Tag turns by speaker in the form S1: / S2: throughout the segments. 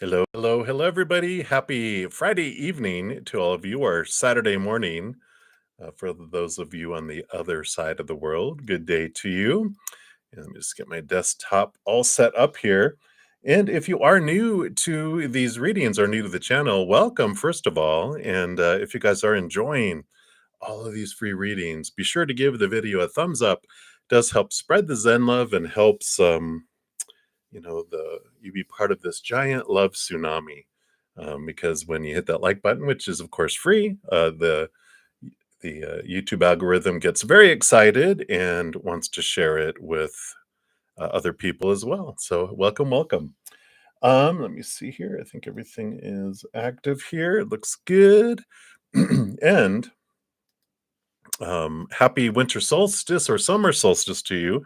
S1: Hello, hello, hello, everybody. Happy Friday evening to all of you, or Saturday morning for those of you on the other side of the world. Good day to you. And let me just get my desktop all set up here. And if you are new to these readings or new to the channel, welcome, first of all. And if you guys are enjoying all of these free readings, be sure to give the video a thumbs up. It does help spread the Zen love and helps the you be part of this giant love tsunami. Because when you hit that like button, which is of course free, the YouTube algorithm gets very excited and wants to share it with other people as well. So welcome, welcome. Let me see here. I think everything is active here. It looks good. And happy winter solstice or summer solstice to you.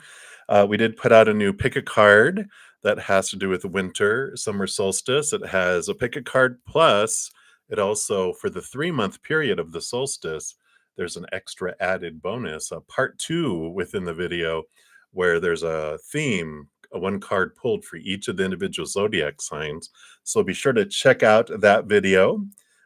S1: We did put out a new pick a card that has to do with winter, summer solstice. It has a pick a card plus it also, for the 3-month period of the solstice, there's an extra added bonus, a part 2 within the video where there's a theme, one card pulled for each of the individual zodiac signs. So be sure to check out that video.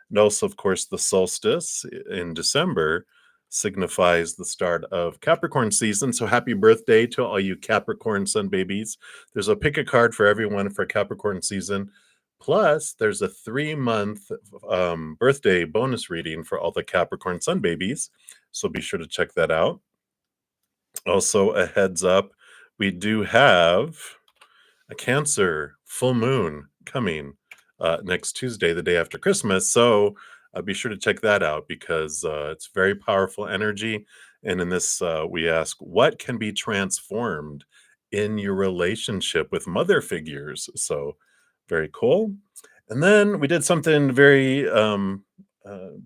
S1: And also, of course, the solstice in December signifies the start of Capricorn season. So happy birthday to all you Capricorn sun babies. There's a pick a card for everyone for Capricorn season. Plus, there's a 3-month birthday bonus reading for all the Capricorn sun babies. So be sure to check that out. Also, a heads up, we do have a Cancer full moon coming next Tuesday, the day after Christmas. So be sure to check that out because it's very powerful energy. And in this, we ask, what can be transformed in your relationship with mother figures? So very cool. And then we did something very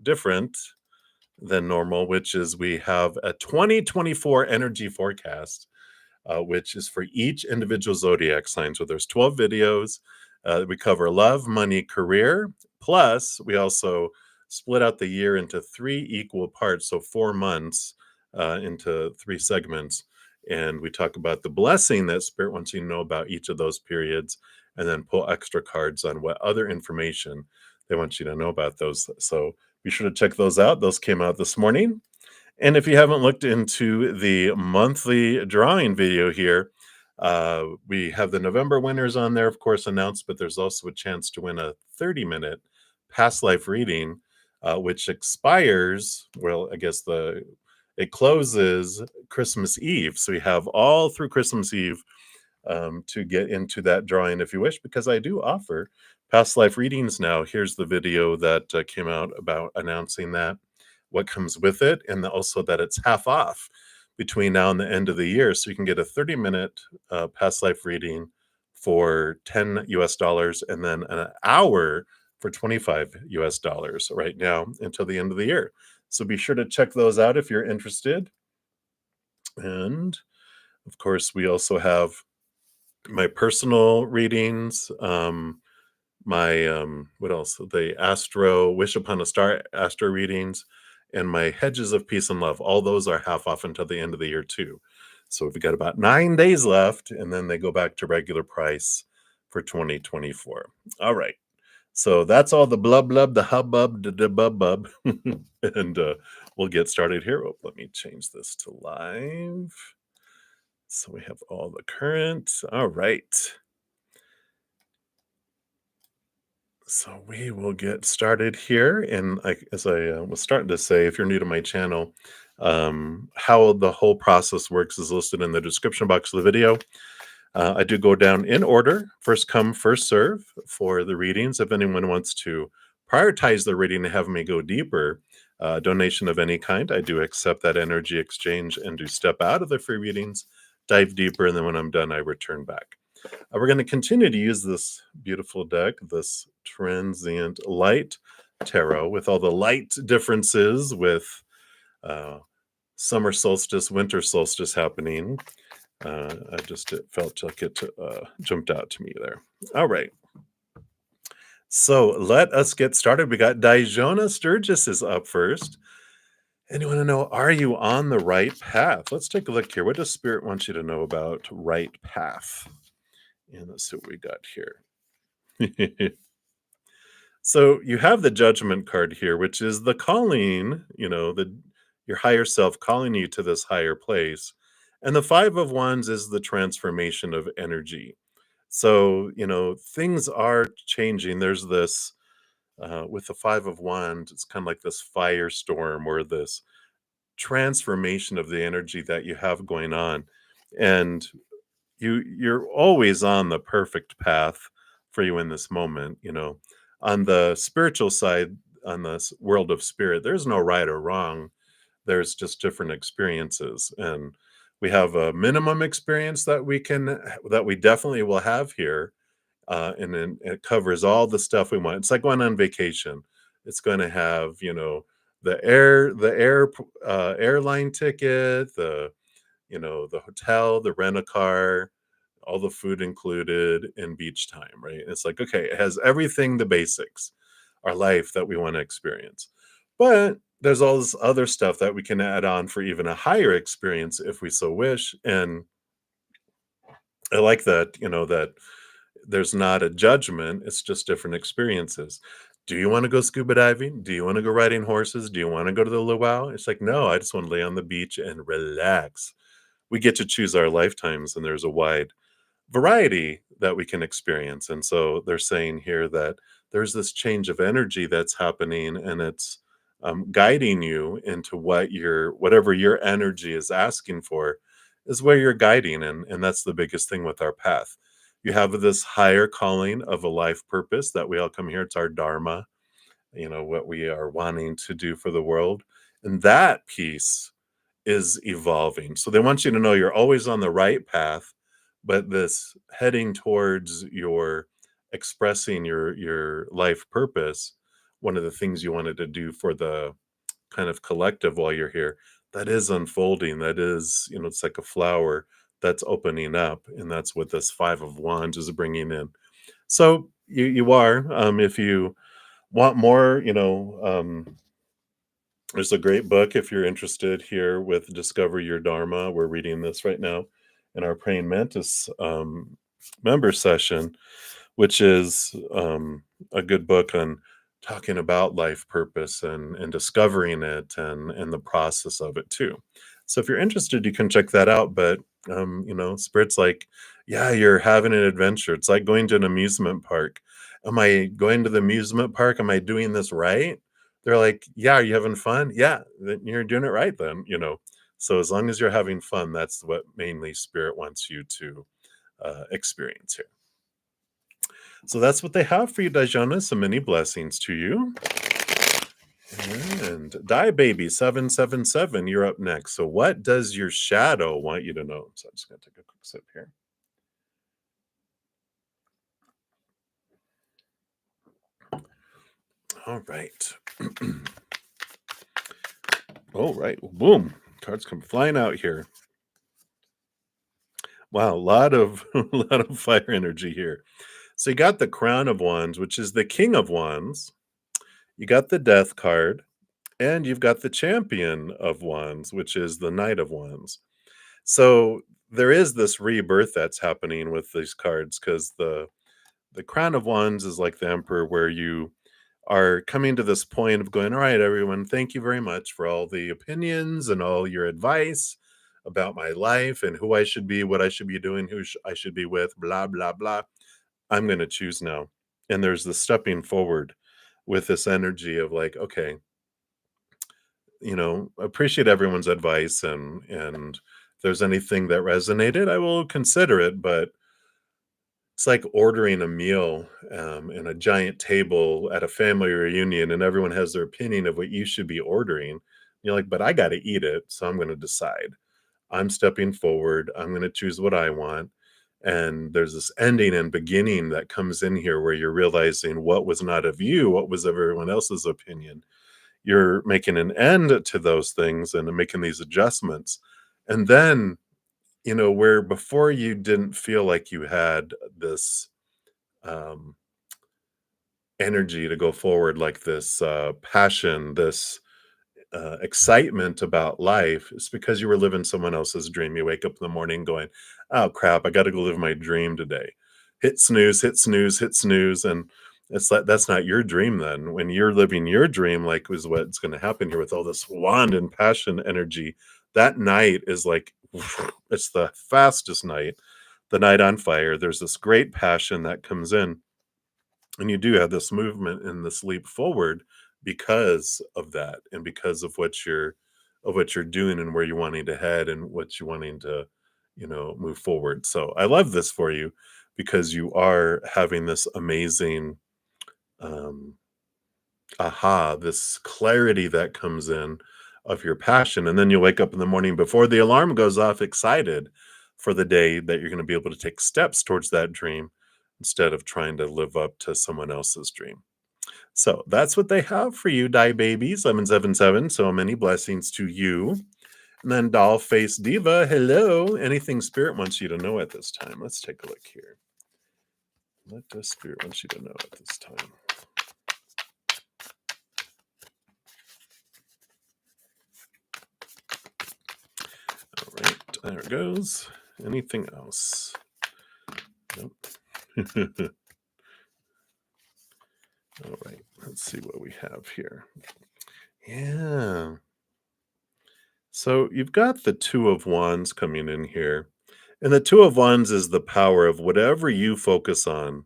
S1: different than normal, which is we have a 2024 energy forecast, which is for each individual zodiac sign. So there's 12 videos. We cover love, money, career. Plus, we also split out the year into 3 equal parts, so 4 months into 3 segments. And we talk about the blessing that Spirit wants you to know about each of those periods, and then pull extra cards on what other information they want you to know about those. So be sure to check those out. Those came out this morning. And if you haven't looked into the monthly drawing video here, we have the November winners on there, of course, announced, but there's also a chance to win a 30-minute past life reading, which expires, well, I guess it closes Christmas Eve. So we have all through Christmas Eve to get into that drawing if you wish, because I do offer past life readings now. Here's the video that came out about announcing that, what comes with it, and also that it's half off between now and the end of the year. So you can get a 30-minute past life reading for $10 US, and then an hour for $25 US right now until the end of the year. So be sure to check those out if you're interested. And of course, we also have my personal readings, my what else? The Astro Wish Upon a Star Astro readings, and my Hedges of Peace and Love. All those are half off until the end of the year too. So we've got about 9 days left, and then they go back to regular price for 2024. All right. So that's all the blub blub, the hubbub, the bub bub, and we'll get started here. Oh, let me change this to live. So we have all the current. All right. So we will get started here. And as I was starting to say, if you're new to my channel, how the whole process works is listed in the description box of the video. I do go down in order, first come, first serve for the readings. If anyone wants to prioritize the reading and have me go deeper, donation of any kind, I do accept that energy exchange and do step out of the free readings, dive deeper, and then when I'm done, I return back. We're going to continue to use this beautiful deck, this Transient Light Tarot, with all the light differences with summer solstice, winter solstice happening. It felt like it jumped out to me there. All right. So let us get started. We got Dijona Sturgis is up first. And you want to know, are you on the right path? Let's take a look here. What does Spirit want you to know about right path? And let's see what we got here. So you have the judgment card here, which is the calling, the your higher self calling you to this higher place. And the 5 of Wands is the transformation of energy. So, things are changing. There's this with the 5 of Wands, it's kind of like this firestorm or this transformation of the energy that you have going on. And you're always on the perfect path for you in this moment. On the spiritual side, on the world of spirit, there's no right or wrong. There's just different experiences, and we have a minimum experience that we definitely will have here, and then it covers all the stuff we want. It's like going on vacation. It's going to have the airline ticket, the hotel, the rent a car, all the food included, and beach time, right? It's like, okay, it has everything, the basics, our life that we want to experience. But there's all this other stuff that we can add on for even a higher experience if we so wish. And I like that there's not a judgment, it's just different experiences. Do you want to go scuba diving? Do you want to go riding horses? Do you want to go to the luau? It's like, no, I just want to lay on the beach and relax. We get to choose our lifetimes, and there's a wide variety that we can experience. And so they're saying here that there's this change of energy that's happening, and it's guiding you into whatever your energy is asking for is where you're guiding. And that's the biggest thing with our path. You have this higher calling of a life purpose that we all come here. It's our dharma, what we are wanting to do for the world. And that piece is evolving. So they want you to know you're always on the right path, but this heading towards your expressing your life purpose, one of the things you wanted to do for the kind of collective while you're here, that is unfolding. That is, it's like a flower that's opening up, and that's what this 5 of Wands is bringing in. So you are, if you want more, there's a great book if you're interested here with Discover Your Dharma. We're reading this right now in our Praying Mantis member session, which is a good book on talking about life purpose and discovering it and the process of it too. So if you're interested, you can check that out. But Spirit's like, yeah, you're having an adventure. It's like going to an amusement park. Am I going to the amusement park? Am I doing this right? They're like, yeah, are you having fun? Yeah, then you're doing it right then. So as long as you're having fun, that's what mainly Spirit wants you to experience here. So that's what they have for you, Dajana. So many blessings to you. And Die Baby 777, you're up next. So what does your shadow want you to know? So I'm just gonna take a quick sip here. All right. All right. Boom. Cards come flying out here. Wow, a lot of a lot of fire energy here. So you got the Crown of Wands, which is the King of Wands. You got the Death card, and you've got the Champion of Wands, which is the Knight of Wands. So there is this rebirth that's happening with these cards because the Crown of Wands is like the Emperor, where you are coming to this point of going, all right, everyone, thank you very much for all the opinions and all your advice about my life and who I should be, what I should be doing, I should be with, blah, blah, blah. I'm going to choose now. And there's the stepping forward with this energy of like, okay, appreciate everyone's advice, and if there's anything that resonated, I will consider it. But it's like ordering a meal in a giant table at a family reunion, and everyone has their opinion of what you should be ordering. You're like, but I got to eat it, so I'm going to decide. I'm stepping forward. I'm going to choose what I want. And there's this ending and beginning that comes in here where you're realizing what was not of you, what was of everyone else's opinion. You're making an end to those things and making these adjustments. And then, where before you didn't feel like you had this um, energy to go forward, like this passion, this excitement about life, it's because you were living someone else's dream. You wake up in the morning going, oh crap, I got to go live my dream today. hit snooze, hit snooze, hit snooze, and it's like that's not your dream then. When you're living your dream, like was what's going to happen here with all this wand and passion energy, that night is like it's the fastest night, the night on fire. There's this great passion that comes in, and you do have this movement and this leap forward because of that, and because of what you're doing and where you're wanting to head and what you're wanting to, move forward. So I love this for you because you are having this amazing um this clarity that comes in of your passion, and then you wake up in the morning before the alarm goes off excited for the day that you're going to be able to take steps towards that dream instead of trying to live up to someone else's dream. So that's what they have for you, die babies, 1177. So many blessings to you. And then doll face diva, hello. Anything spirit wants you to know at this time? Let's take a look here. What does spirit want you to know at this time? All right, there it goes. Anything else? Nope. All right, let's see what we have here. Yeah. So you've got the Two of Wands coming in here. And the Two of Wands is the power of whatever you focus on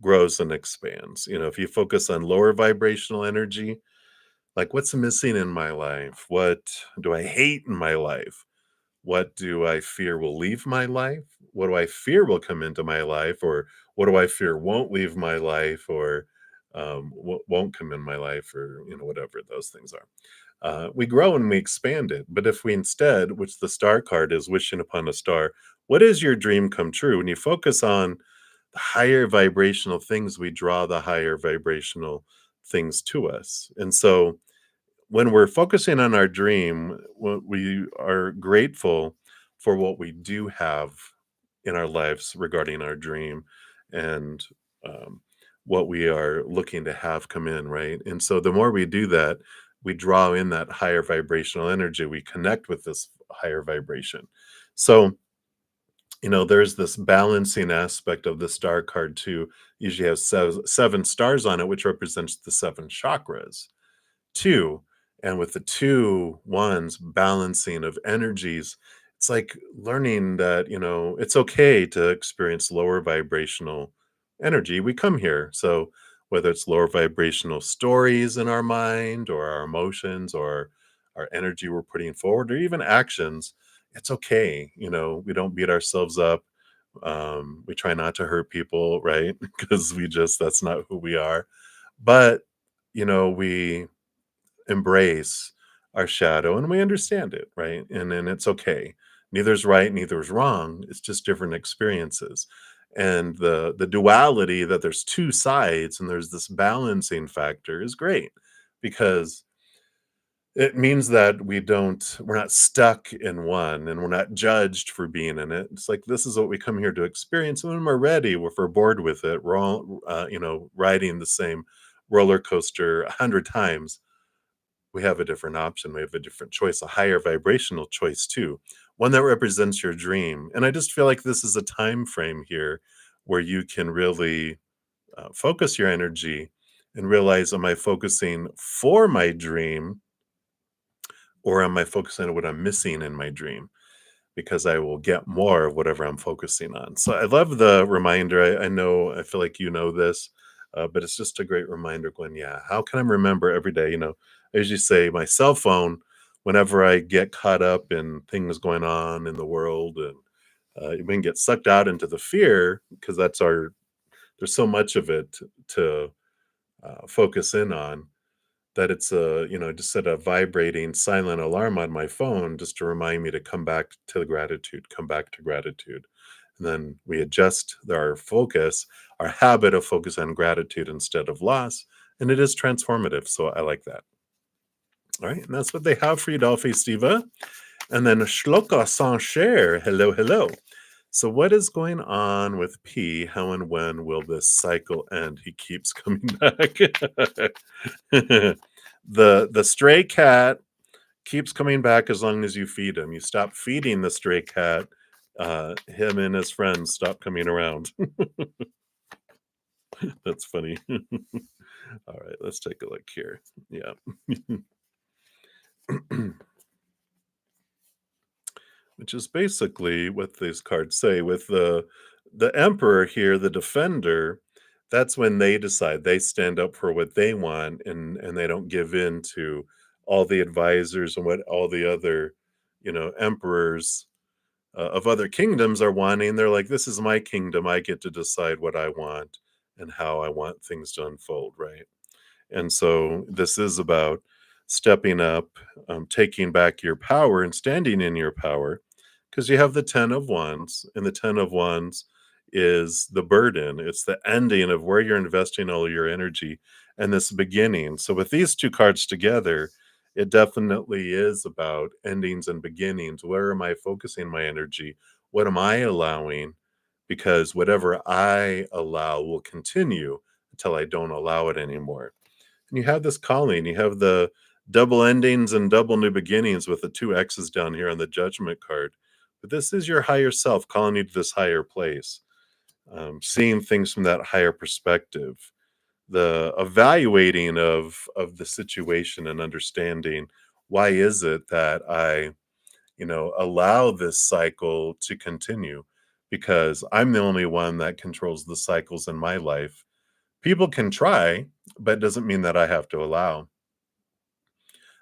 S1: grows and expands. If you focus on lower vibrational energy, like what's missing in my life? What do I hate in my life? What do I fear will leave my life? What do I fear will come into my life? Or what do I fear won't leave my life? Or won't come in my life? Or, whatever those things are. We grow and we expand it. But if we instead, which the star card is wishing upon a star, what is your dream come true? When you focus on the higher vibrational things, we draw the higher vibrational things to us. And so when we're focusing on our dream, we are grateful for what we do have in our lives regarding our dream and um, what we are looking to have come in, right? And so the more we do that, we draw in that higher vibrational energy. We connect with this higher vibration. So, there's this balancing aspect of the star card too. Usually has seven stars on it, which represents the seven chakras. Two, and with the two ones balancing of energies, it's like learning that, it's okay to experience lower vibrational energy. We come here. So whether it's lower vibrational stories in our mind or our emotions or our energy we're putting forward or even actions, it's okay. We don't beat ourselves up. We try not to hurt people, right? Because that's not who we are. But, we embrace our shadow and we understand it, right? And then it's okay. Neither's right, neither's wrong. It's just different experiences. And the duality that there's two sides and there's this balancing factor is great because it means that we're not stuck in one and we're not judged for being in it. It's like this is what we come here to experience. And when we're ready, if we're bored with it, we're all riding the same roller coaster 100 times, we have a different option. We have a different choice, a higher vibrational choice too, one that represents your dream. And I just feel like this is a time frame here where you can really focus your energy and realize, am I focusing for my dream or am I focusing on what I'm missing in my dream? Because I will get more of whatever I'm focusing on. So I love the reminder. I know, I feel like you know this, but it's just a great reminder going, yeah, how can I remember every day? I usually say my cell phone, whenever I get caught up in things going on in the world and we can get sucked out into the fear because there's so much of it to focus in on that it's just set a vibrating silent alarm on my phone just to remind me to come back to the gratitude, come back to gratitude. And then we adjust our focus, our habit of focus on gratitude instead of loss. And it is transformative. So I like that. All right. And that's what they have for you, Dolphy Stiva. And then Shloka sans share. Hello, hello. So what is going on with P? How and when will this cycle end? He keeps coming back. The stray cat keeps coming back as long as you feed him. You stop feeding the stray cat, Him and his friends stop coming around. That's funny. All right, let's take a look here. Yeah. Which is basically what these cards say with the emperor here, the defender. That's when they decide, they stand up for what they want, and they don't give in to all the advisors and what all the other, emperors of other kingdoms are wanting. They're like, this is my kingdom, I get to decide what I want and how I want things to unfold, right? And so this is about stepping up, taking back your power and standing in your power, because you have the 10 of Wands, and the 10 of Wands is the burden. It's the ending of where you're investing all your energy and this beginning. So with these two cards together, it definitely is about endings and beginnings. Where am I focusing my energy? What am I allowing? Because whatever I allow will continue until I don't allow it anymore. And you have this calling, you have the double endings and double new beginnings with the two X's down here on the judgment card. But this is your higher self calling you to this higher place, seeing things from that higher perspective, the evaluating of the situation and understanding, why is it that I, allow this cycle to continue? Because I'm the only one that controls the cycles in my life. People can try, but it doesn't mean that I have to allow.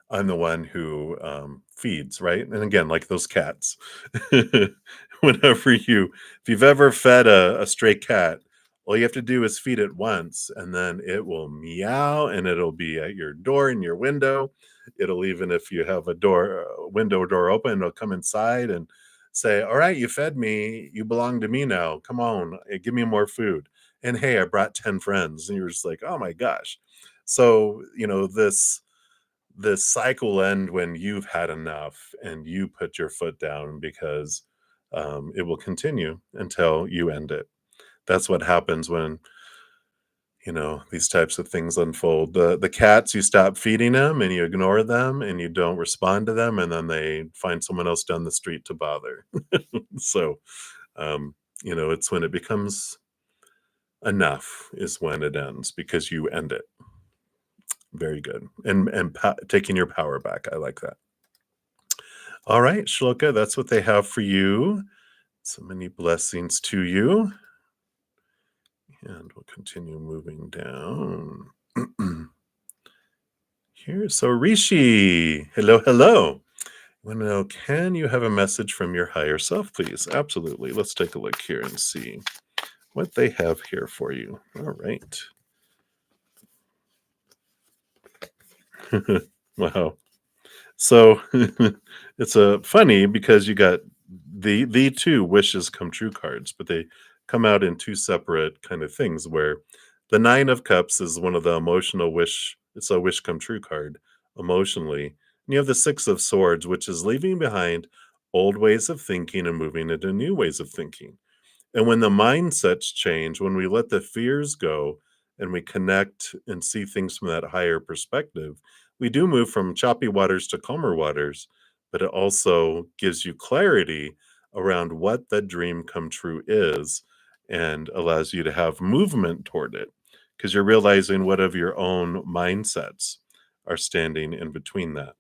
S1: I'm the one who, feeds, right? And again, like those cats. Whenever if you've ever fed a stray cat, all you have to do is feed it once, and then it will meow, and it'll be at your door and your window. It'll, even if you have a window door open, it'll come inside and say, "All right, you fed me. You belong to me now. Come on, give me more food." And hey, I brought 10 friends. And you're just like, "Oh my gosh." So, this cycle will end when you've had enough and you put your foot down, because it will continue until you end it. That's what happens when these types of things unfold. The cats, you stop feeding them and you ignore them and you don't respond to them, and then they find someone else down the street to bother. So it's when it becomes enough is when it ends, because you end it. Very good. And taking your power back, I like that. All right, Shloka, that's what they have for you. So many blessings to you. And we'll continue moving down. Here, so Rishi, hello, hello. I want to know, can you have a message from your higher self, please? Absolutely. Let's take a look here and see what they have here for you. All right. Wow. So it's a funny, because you got the two wishes come true cards, but they come out in two separate kind of things, where the 9 of cups is one of the emotional wish, it's a wish come true card emotionally. And you have the 6 of swords, which is leaving behind old ways of thinking and moving into new ways of thinking. And when the mindsets change, when we let the fears go and we connect and see things from that higher perspective, we do move from choppy waters to calmer waters, but it also gives you clarity around what the dream come true is, and allows you to have movement toward it, because you're realizing what of your own mindsets are standing in between that.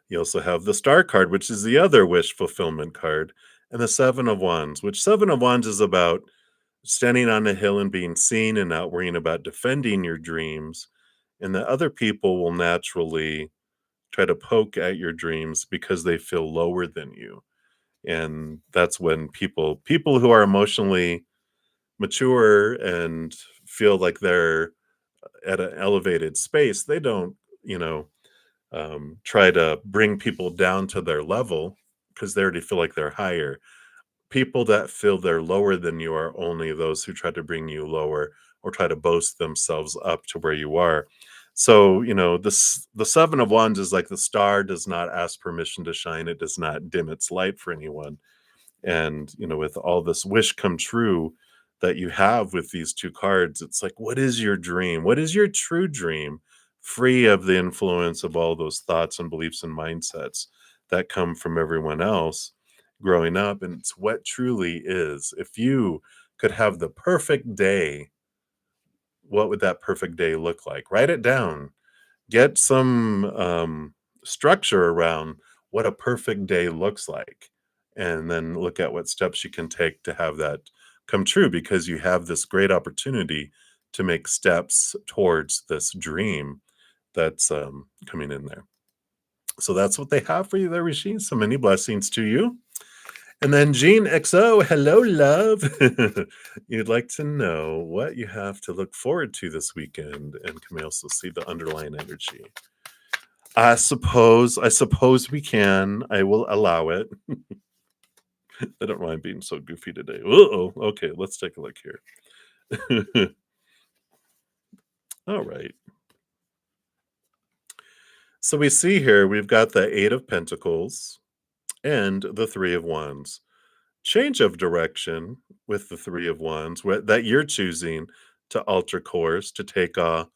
S1: You also have the star card, which is the other wish fulfillment card, and the 7 of wands, which 7 of wands is about standing on a hill and being seen and not worrying about defending your dreams. And the other people will naturally try to poke at your dreams because they feel lower than you. And that's when people who are emotionally mature and feel like they're at an elevated space, they don't, try to bring people down to their level, because they already feel like they're higher. People that feel they're lower than you are only those who try to bring you lower, or try to boast themselves up to where you are. So, the 7 of wands is like the star does not ask permission to shine. It does not dim its light for anyone. And, with all this wish come true that you have with these two cards, it's like, what is your dream? What is your true dream? Free of the influence of all those thoughts and beliefs and mindsets that come from everyone else. growing up, and it's what truly is. If you could have the perfect day, what would that perfect day look like? Write it down. Get some structure around what a perfect day looks like, and then look at what steps you can take to have that come true, because you have this great opportunity to make steps towards this dream that's coming in there. So that's what they have for you there, Regine. So many blessings to you. And then Jean XO, hello, love. You'd like to know what you have to look forward to this weekend, and can we also see the underlying energy? I suppose we can. I will allow it. I don't mind being so goofy today. Uh-oh. Okay, let's take a look here. All right. So we see here we've got the Eight of Pentacles and the Three of Wands. Change of direction with the Three of Wands that you're choosing to alter course, to take a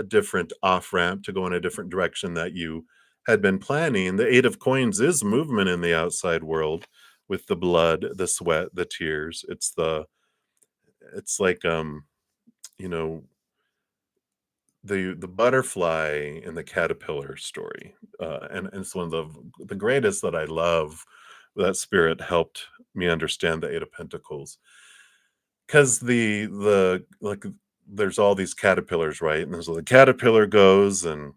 S1: different off ramp, to go in a different direction that you had been planning. The Eight of Coins is movement in the outside world, with the blood, the sweat, the tears. It's like you know, the butterfly and the caterpillar story, and it's one of the greatest that I love. That spirit helped me understand the Eight of Pentacles, because the like there's all these caterpillars, right? And so the caterpillar goes, and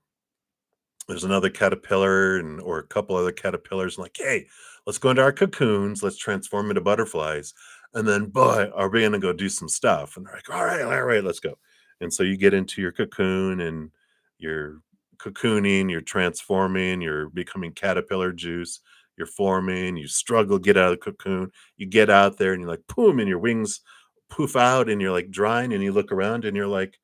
S1: there's another caterpillar, and or a couple other caterpillars, like, hey, let's go into our cocoons, let's transform into butterflies, and then, boy, are we gonna go do some stuff? And they're like, all right, let's go. And so you get into your cocoon, and you're cocooning, you're transforming, you're becoming caterpillar juice, you're forming, you struggle, get out of the cocoon, you get out there, and you're like, boom, and your wings poof out, and you're like drying, and you look around, and you're like,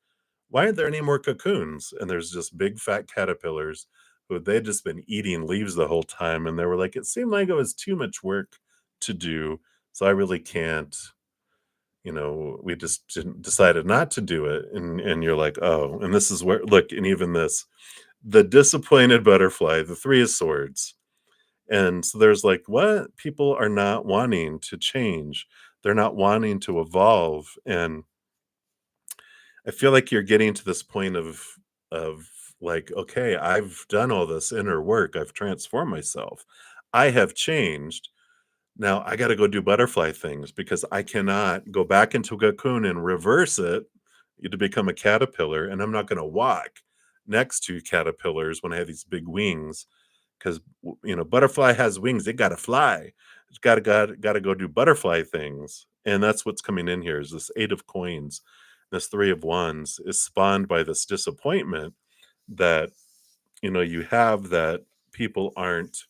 S1: why aren't there any more cocoons? And there's just big fat caterpillars who they'd just been eating leaves the whole time. And they were like, it seemed like it was too much work to do. So I really can't, we just decided not to do it. And you're like, oh, and this is where, look, and even this, the disappointed butterfly, the Three of Swords. And so there's like, what? People are not wanting to change. They're not wanting to evolve. And I feel like you're getting to this point of like, okay, I've done all this inner work. I've transformed myself. I have changed. Now I got to go do butterfly things, because I cannot go back into a cocoon and reverse it to become a caterpillar. And I'm not going to walk next to caterpillars when I have these big wings, because butterfly has wings. They got to fly. It's got to go do butterfly things. And that's what's coming in here, is this Eight of Coins. This Three of Wands is spawned by this disappointment that you have, that people aren't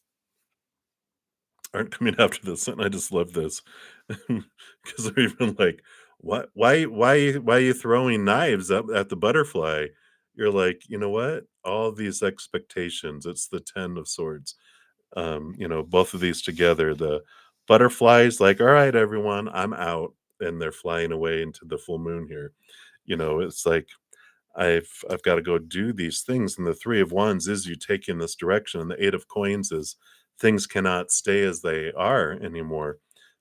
S1: coming after this. And I just love this, because they're even like, what, why are you throwing knives up at the butterfly? You're like, you know what, all these expectations, it's the Ten of Swords. Both of these together, the butterflies like, all right, everyone, I'm out, and they're flying away into the full moon here. It's like, I've got to go do these things. And the Three of Wands is you take in this direction, and the Eight of Coins is things cannot stay as they are anymore.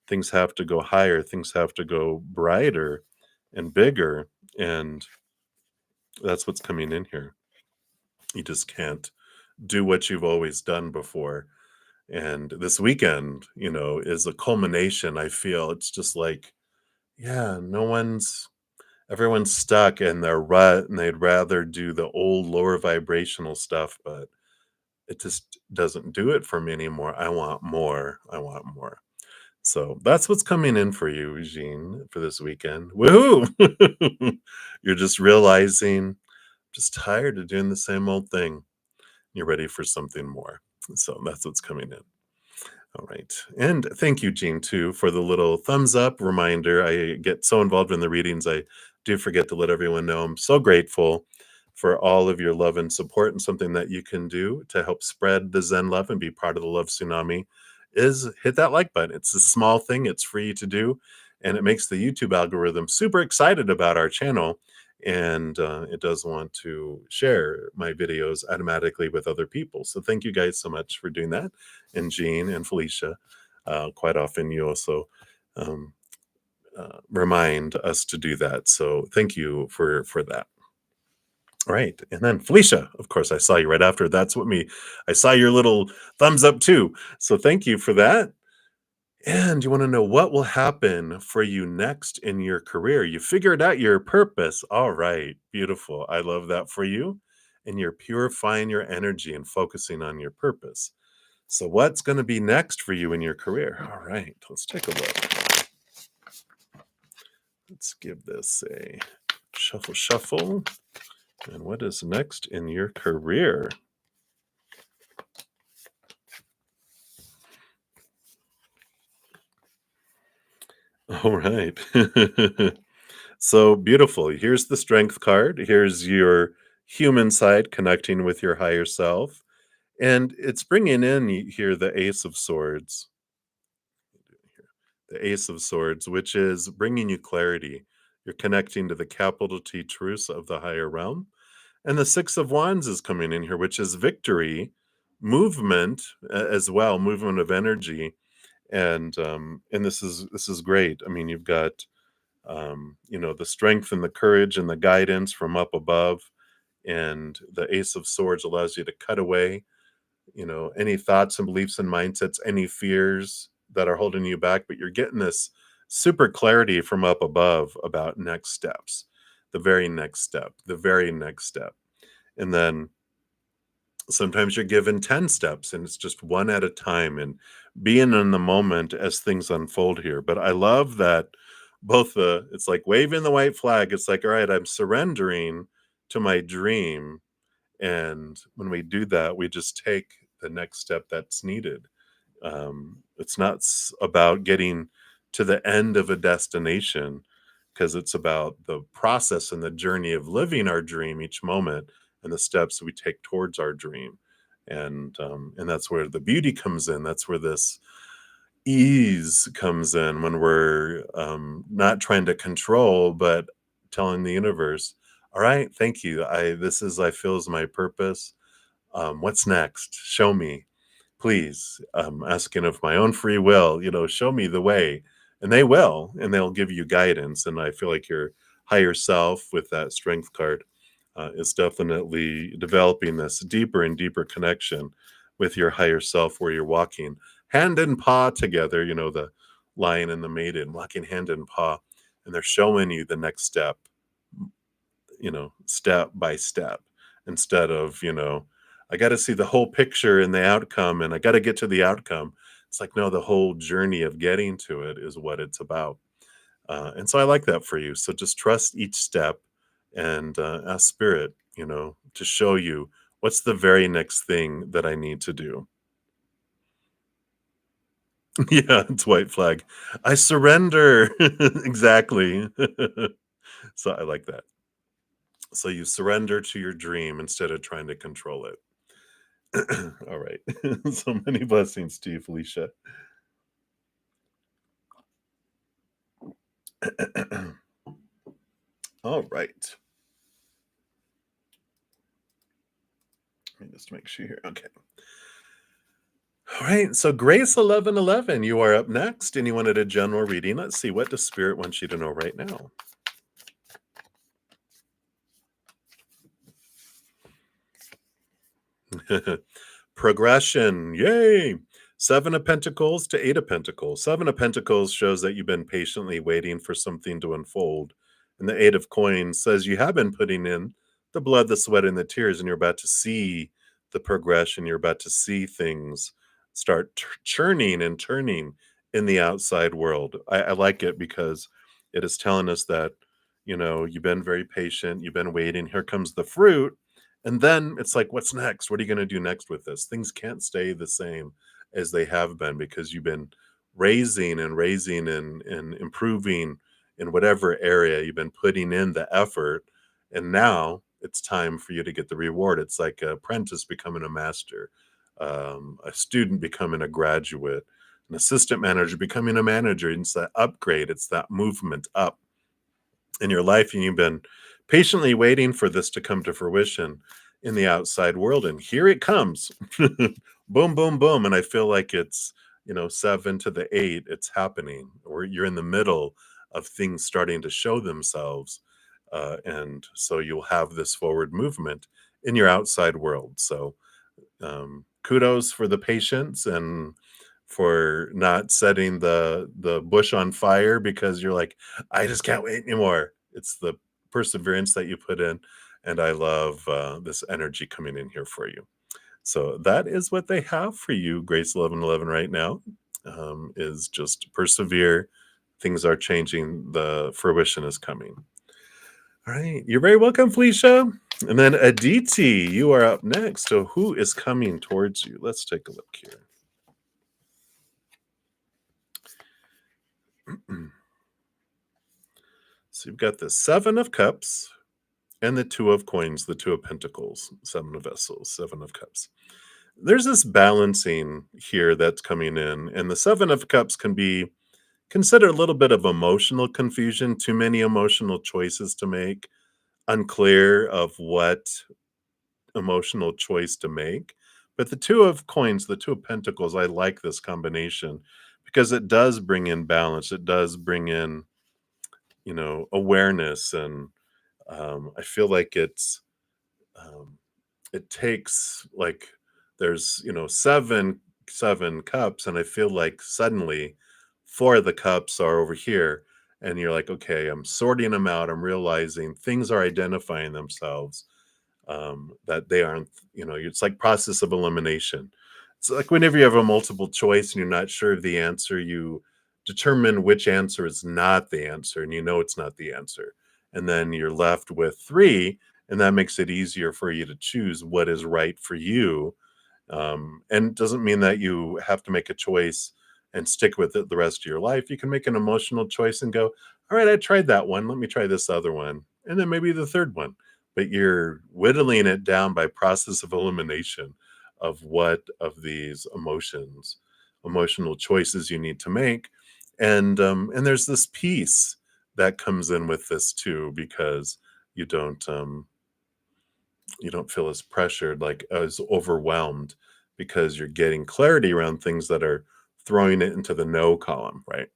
S1: Things have to go higher, things have to go brighter and bigger. And that's what's coming in here. You just can't do what you've always done before. And this weekend, is a culmination. I feel it's just like, yeah, everyone's stuck in their rut, and they'd rather do the old lower vibrational stuff, but it just doesn't do it for me anymore. I want more. I want more. So that's what's coming in for you, Jean, for this weekend. Woohoo! You're just realizing, just tired of doing the same old thing. You're ready for something more. So that's what's coming in. All right. And thank you, Jean, too, for the little thumbs up reminder. I get so involved in the readings, I do forget to let everyone know. I'm so grateful for all of your love and support. And something that you can do to help spread the Zen love and be part of the Love Tsunami is hit that like button. It's a small thing, it's free to do, and it makes the YouTube algorithm super excited about our channel. And it does want to share my videos automatically with other people. So thank you guys so much for doing that. And Jean and Felicia, Quite often, you also um, remind us to do that. So thank you for that. Right. And then Felicia, of course, I saw you right after. That's what me. I saw your little thumbs up too. So thank you for that. And you want to know what will happen for you next in your career. You figured out your purpose. All right. Beautiful. I love that for you. And you're purifying your energy and focusing on your purpose. So, what's going to be next for you in your career? All right. Let's take a look. Let's give this a shuffle, shuffle. And what is next in your career? All right. So beautiful. Here's the strength card. Here's your human side connecting with your higher self. And it's bringing in here the Ace of Swords. The Ace of Swords, which is bringing you clarity. You're connecting to the capital T truths of the higher realm. And the Six of Wands is coming in here, which is victory, movement as well, movement of energy. And this is great. I mean, you've got the strength and the courage and the guidance from up above. And the Ace of Swords allows you to cut away, any thoughts and beliefs and mindsets, any fears that are holding you back. But you're getting this super clarity from up above about next steps, the very next step, the very next step. And then sometimes you're given 10 steps and it's just one at a time and being in the moment as things unfold here. But I love that it's like waving the white flag. It's like, all right, I'm surrendering to my dream. And when we do that, we just take the next step that's needed. It's not about getting to the end of a destination, because it's about the process and the journey of living our dream each moment and the steps we take towards our dream. And that's where the beauty comes in. That's where this ease comes in, when we're not trying to control, but telling the universe, all right, thank you. I feel is my purpose. What's next? Show me, please. Asking of my own free will, show me the way. And they will, and they'll give you guidance. And I feel like your higher self with that strength card is definitely developing this deeper and deeper connection with your higher self, where you're walking hand in paw together, the lion and the maiden walking hand in paw, and they're showing you the next step, step by step, instead of, I got to see the whole picture and the outcome, and I got to get to the outcome. It's like, no, the whole journey of getting to it is what it's about. And so I like that for you. So just trust each step and ask spirit, to show you what's the very next thing that I need to do. Yeah, it's white flag. I surrender. Exactly. So I like that. So you surrender to your dream instead of trying to control it. All right. So many blessings to you, Felicia. All right. Let me just make sure here. Okay. All right. So Grace 1111, you are up next, and you wanted a general reading. Let's see, what does Spirit want you to know right now? Progression. Yay. Seven of Pentacles to Eight of Pentacles. Seven of Pentacles shows that you've been patiently waiting for something to unfold. And the Eight of Coins says you have been putting in the blood, the sweat, and the tears, and you're about to see the progression. You're about to see things start churning and turning in the outside world. I like it because it is telling us that, you've been very patient, you've been waiting. Here comes the fruit. And then it's like, what's next? What are you going to do next with this? Things can't stay the same as they have been, because you've been raising and improving in whatever area you've been putting in the effort. And now it's time for you to get the reward. It's like an apprentice becoming a master, a student becoming a graduate, an assistant manager becoming a manager. It's that upgrade. It's that movement up in your life, and you've been patiently waiting for this to come to fruition in the outside world, and here it comes. Boom, boom, boom. And I feel like it's 7 to the 8, it's happening, or you're in the middle of things starting to show themselves. And so you'll have this forward movement in your outside world. So kudos for the patience and for not setting the bush on fire because you're like, I just can't wait anymore. It's the perseverance that you put in, and I love this energy coming in here for you. So that is what they have for you, Grace 1111, right now. Is just persevere. Things are changing. The fruition is coming. All right. You're very welcome, Felicia. And then Aditi, you are up next. So who is coming towards you? Let's take a look here. So you've got the Seven of Cups and the Two of Coins, the Two of Pentacles, Seven of Vessels, Seven of Cups. There's this balancing here that's coming in, and the Seven of Cups can be considered a little bit of emotional confusion, too many emotional choices to make, unclear of what emotional choice to make. But the Two of Coins, the Two of Pentacles, I like this combination because it does bring in balance. It does bring in, awareness, and I feel like um, it takes like there's seven cups, and I feel like suddenly four of the cups are over here, and you're like, okay, I'm sorting them out. I'm realizing things are identifying themselves, that they aren't, it's like process of elimination. It's like whenever you have a multiple choice and you're not sure of the answer, you determine which answer is not the answer, and it's not the answer. And then you're left with three, and that makes it easier for you to choose what is right for you. And it doesn't mean that you have to make a choice and stick with it the rest of your life. You can make an emotional choice and go, all right, I tried that one. Let me try this other one. And then maybe the third one. But you're whittling it down by process of elimination of what of these emotional choices you need to make. And there's this peace that comes in with this too, because you don't you don't feel as pressured, like as overwhelmed, because you're getting clarity around things that are throwing it into the no column, right?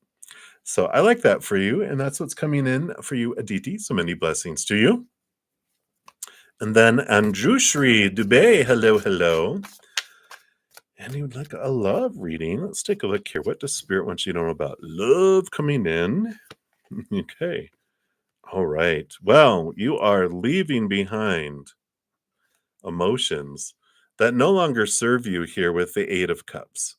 S1: So I like that for you, and that's what's coming in for you, Aditi. So many blessings to you. And then Anjushri Dubey, hello, hello. And you would like a love reading. Let's take a look here. What does Spirit want you to know about love coming in? Okay. All right. Well, you are leaving behind emotions that no longer serve you here with the Eight of Cups.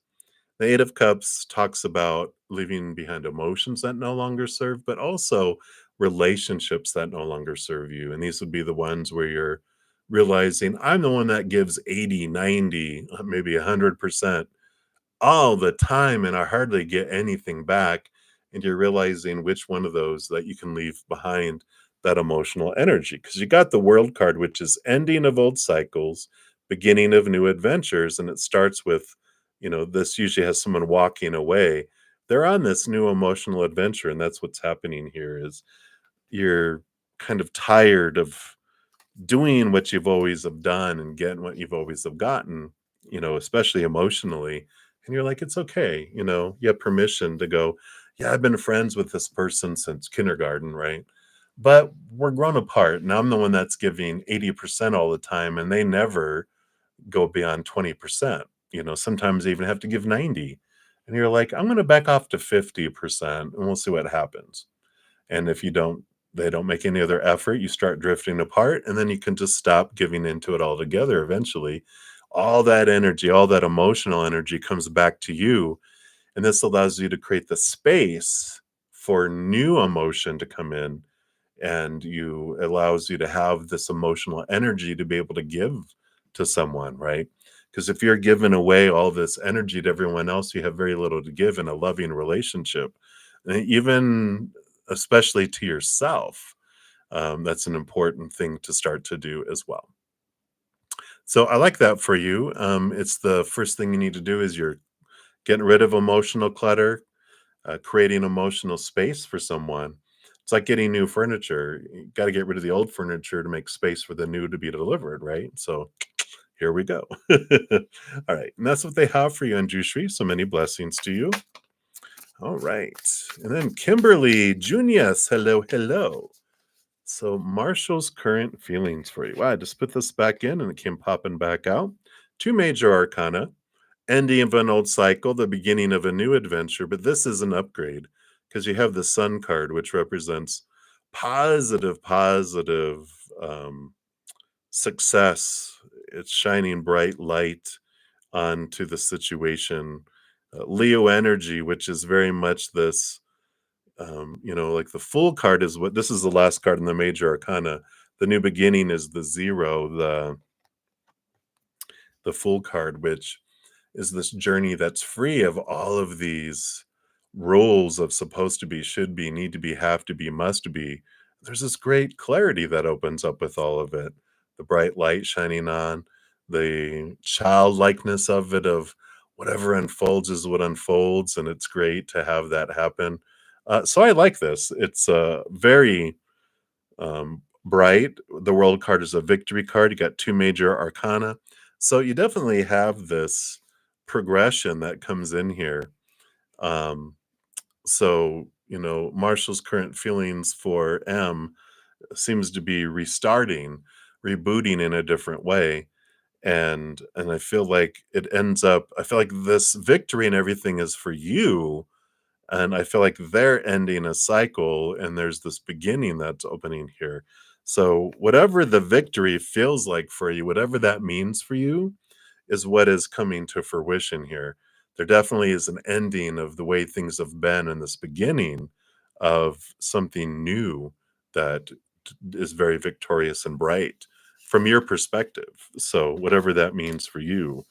S1: The Eight of Cups talks about leaving behind emotions that no longer serve, but also relationships that no longer serve you. And these would be the ones where you're realizing I'm the one that gives 80, 90, maybe 100% all the time, and I hardly get anything back. And you're realizing which one of those that you can leave behind that emotional energy. Because you got the World card, which is ending of old cycles, beginning of new adventures. And it starts with, this usually has someone walking away. They're on this new emotional adventure. And that's what's happening here is you're kind of tired of doing what you've always have done and getting what you've always have gotten, especially emotionally. And you're like, it's okay. You have permission to go, yeah, I've been friends with this person since kindergarten, right? But we're grown apart. And I'm the one that's giving 80% all the time. And they never go beyond 20%. Sometimes they even have to give 90. And you're like, I'm going to back off to 50% and we'll see what happens. And if they don't make any other effort, you start drifting apart, and then you can just stop giving into it altogether. Eventually, all that energy, all that emotional energy comes back to you. And this allows you to create the space for new emotion to come in, and you allows you to have this emotional energy to be able to give to someone, right? Because if you're giving away all this energy to everyone else, you have very little to give in a loving relationship. And even especially to yourself, that's an important thing to start to do as well. So I like that for you. It's the first thing you need to do is you're getting rid of emotional clutter, creating emotional space for someone. It's like getting new furniture. You got to get rid of the old furniture to make space for the new to be delivered, right? So Here we go. All right. And that's what they have for you, Anjushri. So many blessings to you. All right. And then Kimberly Junius. Hello, hello. So Marshall's current feelings for you. Wow, I just put this back in and it came popping back out. Two major arcana, ending of an old cycle, the beginning of a new adventure, but this is an upgrade because you have the Sun card, which represents positive success. It's shining bright light onto the situation. Leo energy, which is very much this, like the Fool card is what this is the last card in the major arcana. The new beginning is the zero, the Fool card, which is this journey that's free of all of these rules of supposed to be, should be, need to be, have to be, must be. There's this great clarity that opens up with all of it. The bright light shining on, the childlikeness of it, of whatever unfolds is what unfolds, and it's great to have that happen. So I like this. It's very bright. The world card is a victory card. You got two major arcana. So you definitely have this progression that comes in here. Um, Marshall's current feelings for M seems to be restarting, rebooting in a different way. And I feel like it ends up, I feel like this victory and everything is for you. And I feel like they're ending a cycle and there's this beginning that's opening here. So whatever the victory feels like for you, whatever that means for you, is what is coming to fruition here. There definitely is an ending of the way things have been and this beginning of something new that is very victorious and bright from your perspective. So whatever that means for you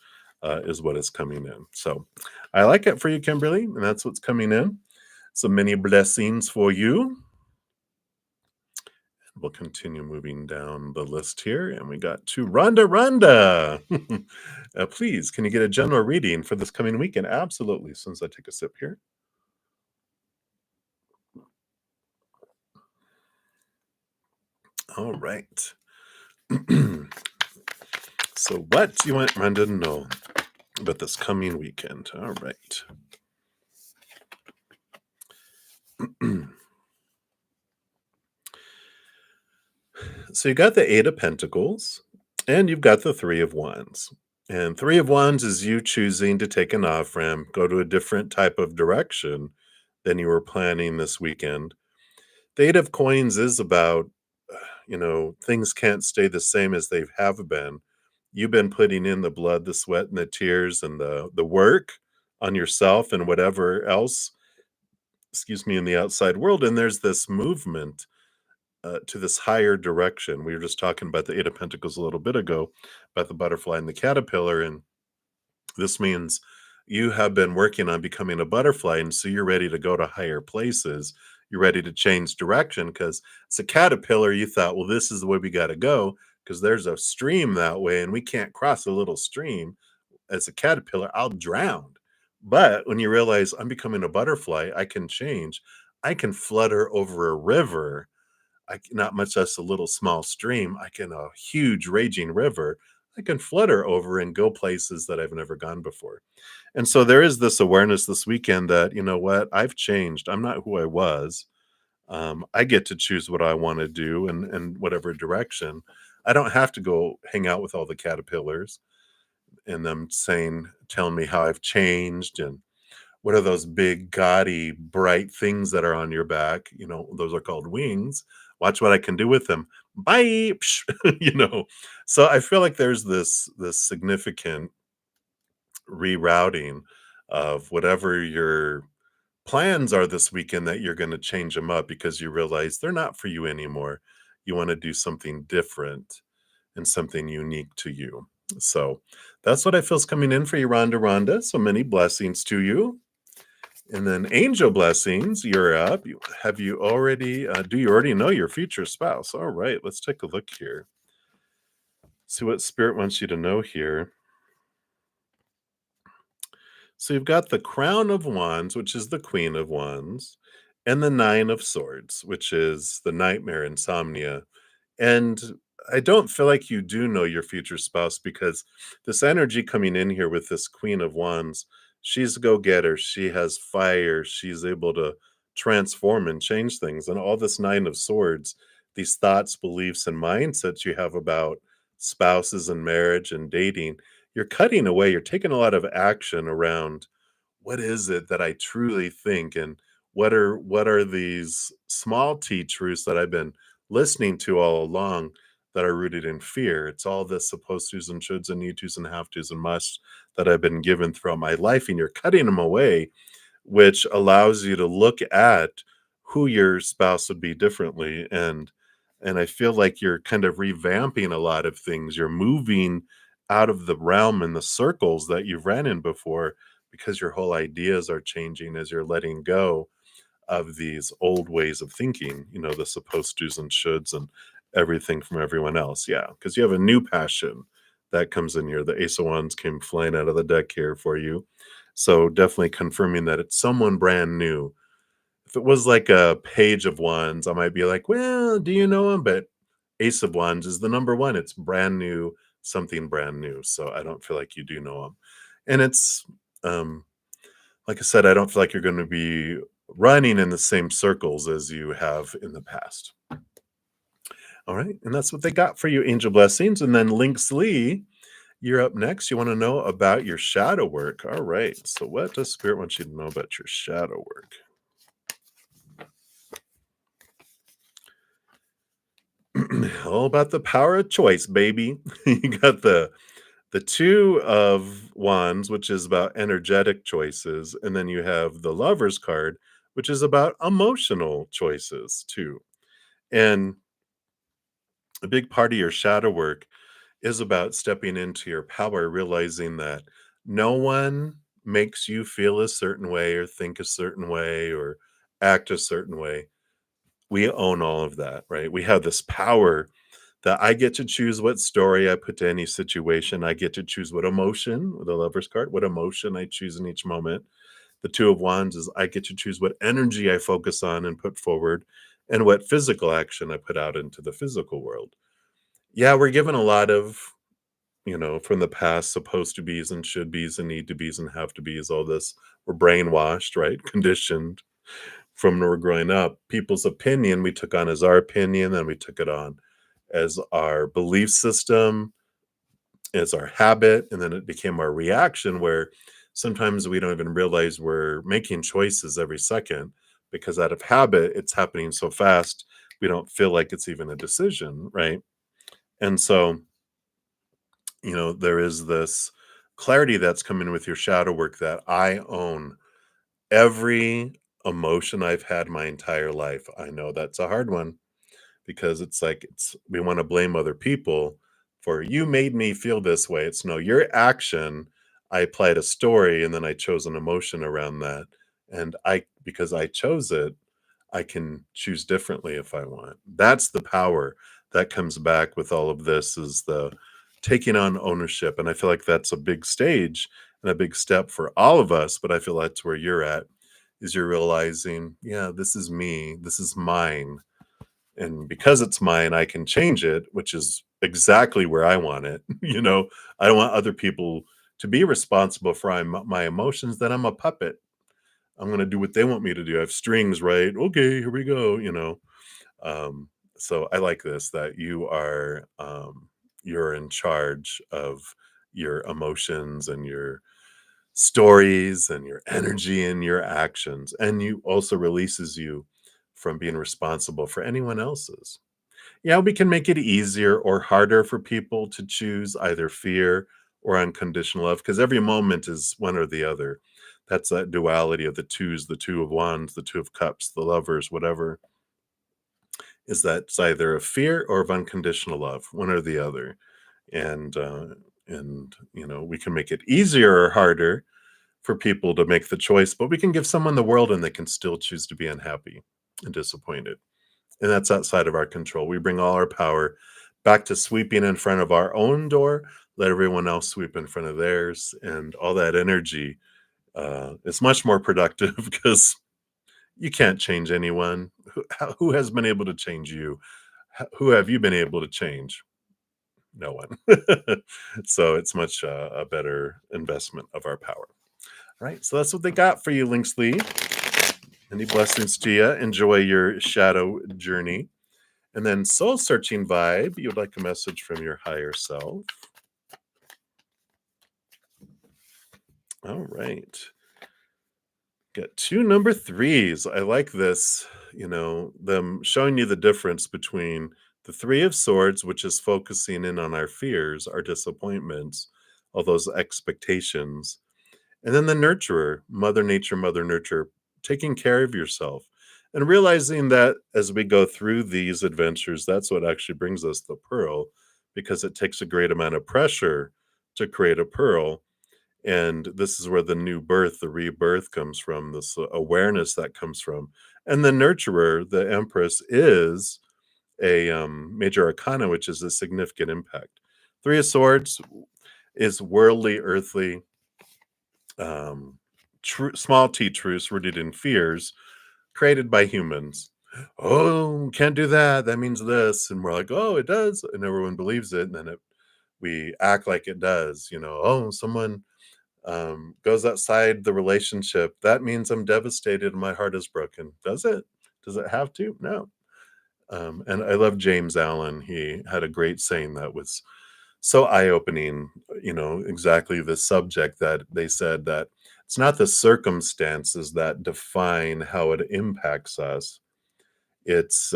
S1: is what is coming in. So I like it for you, Kimberly, and that's what's coming in. So many blessings for you. We'll continue moving down the list here, and we got to Rhonda. Rhonda, please, can you get a general reading for this coming weekend? Absolutely. As soon as I take a sip here. All right. So what do you want Rhonda to know about this coming weekend? All right. So you got the Eight of Pentacles, and you've got the Three of Wands. And Three of Wands is you choosing to take an off ramp, go to a different type of direction than you were planning this weekend. The Eight of Coins is about, things can't stay the same as they have been. You've been putting in the blood, the sweat, and the tears, and the work on yourself and whatever else, excuse me, in the outside world. And there's this movement to this higher direction. We were just talking about the Eight of Pentacles a little bit ago, about the butterfly and the caterpillar. And this means you have been working on becoming a butterfly. And so you're ready to go to higher places. You're ready to change direction because it's a caterpillar. You thought, well, this is the way we got to go because there's a stream that way and we can't cross a little stream. As a caterpillar, I'll drown. But when you realize I'm becoming a butterfly, I can change. I can flutter over a river. Not much less a little small stream. I can a huge raging river. I can flutter over and go places that I've never gone before. And so there is this awareness this weekend that, you know what, I've changed. I'm not who I was. I get to choose what I want to do and whatever direction. I don't have to go hang out with all the caterpillars and them telling me how I've changed and what are those big, gaudy, bright things that are on your back? Those are called wings. Watch what I can do with them. Bye. Psh, So I feel like there's this significant rerouting of whatever your plans are this weekend that you're going to change them up because you realize they're not for you anymore. You want to do something different and something unique to you. So that's what I feel is coming in for you, Rhonda. Rhonda. So many blessings to you. And then angel blessings, you're up. Have you already, do you already know your future spouse? All right, let's take a look here. See what spirit wants you to know here. So you've got the Crown of Wands, which is the Queen of Wands, and the Nine of Swords, which is the nightmare, insomnia. And I don't feel like you do know your future spouse because this energy coming in here with this Queen of Wands, she's a go-getter. She has fire. She's able to transform and change things. And all this Nine of Swords, these thoughts, beliefs, and mindsets you have about spouses and marriage and dating, you're cutting away. You're taking a lot of action around what is it that I truly think, and what are these small t truths that I've been listening to all along that are rooted in fear. It's all the supposed tos and shoulds and need tos and have tos and musts that I've been given throughout my life, and you're cutting them away, which allows you to look at who your spouse would be differently. And I feel like you're kind of revamping a lot of things. You're moving out of the realm and the circles that you've ran in before because your whole ideas are changing as you're letting go of these old ways of thinking, the supposed tos and shoulds and everything from everyone else. Yeah, because you have a new passion that comes in here. The Ace of Wands came flying out of the deck here for you. So definitely confirming that it's someone brand new. If it was like a Page of Wands, I might be like, well, do you know him? But Ace of Wands is the number one. It's brand new, something brand new. So I don't feel like you do know him. And it's um like I said, I don't feel like you're going to be running in the same circles as you have in the past. All right. And that's what they got for you, angel blessings. And then Lynx Lee, you're up next. You want to know about your shadow work. All right. So, what does Spirit want you to know about your shadow work? All about the power of choice, baby. You got the Two of Wands, which is about energetic choices, and then you have the Lovers card, which is about emotional choices too. And a big part of your shadow work is about stepping into your power, realizing that no one makes you feel a certain way or think a certain way or act a certain way. We own all of that, right? We have this power that I get to choose what story I put to any situation. I get to choose what emotion, with the Lover's card, what emotion I choose in each moment. The Two of Wands is I get to choose what energy I focus on and put forward and what physical action I put out into the physical world. Yeah, we're given a lot of, from the past, supposed to be's and should be's and need to be's and have to be's, all this. We're brainwashed, right? Conditioned from when we're growing up. People's opinion we took on as our opinion, and we took it on as our belief system, as our habit, and then it became our reaction where sometimes we don't even realize we're making choices every second because out of habit, it's happening so fast, we don't feel like it's even a decision, right? And so, there is this clarity that's coming with your shadow work that I own every emotion I've had my entire life. I know that's a hard one because it's like we want to blame other people for you made me feel this way. It's no, your action. I applied a story and then I chose an emotion around that. And because I chose it, I can choose differently if I want. That's the power that comes back with all of this is the taking on ownership. And I feel like that's a big stage and a big step for all of us. But I feel that's where you're at is you're realizing, yeah, this is me. This is mine, and because it's mine, I can change it, which is exactly where I want it. I don't want other people to be responsible for my emotions. Then I'm a puppet. I'm going to do what they want me to do. I have strings, right? Okay, here we go. Um, so I like this that you're in charge of your emotions and your stories and your energy and your actions, and you also releases you from being responsible for anyone else's. Yeah, we can make it easier or harder for people to choose either fear or unconditional love because every moment is one or the other. That's that duality of the twos, the Two of Wands, the Two of Cups, the Lovers, whatever, is that it's either of fear or of unconditional love, one or the other. And we can make it easier or harder for people to make the choice, but we can give someone the world and they can still choose to be unhappy and disappointed. And that's outside of our control. We bring all our power back to sweeping in front of our own door, let everyone else sweep in front of theirs, and all that energy is much more productive because you can't change anyone. Who has been able to change you? Who have you been able to change? No one. So it's much a better investment of our power. Right. So that's what they got for you, Linksley. Many blessings to you. Enjoy your shadow journey. And then soul searching vibe, you'd like a message from your higher self. All right. Got two number threes. I like this, them showing you the difference between the three of swords, which is focusing in on our fears, our disappointments, all those expectations. And then the nurturer, Mother Nature, taking care of yourself and realizing that as we go through these adventures, that's what actually brings us the pearl because it takes a great amount of pressure to create a pearl. And this is where the new birth, the rebirth comes from, this awareness that comes from. And the nurturer, the Empress, is a major arcana, which is a significant impact. Three of Swords is worldly, earthly, um, small t truths rooted in fears created by humans. Oh, can't do that. That means this. And we're like, oh, it does. And everyone believes it. And then we act like it does. Oh, someone goes outside the relationship. That means I'm devastated and my heart is broken. Does it? Does it have to? No. And I love James Allen. He had a great saying that was so eye-opening, exactly the subject that they said that it's not the circumstances that define how it impacts us. It's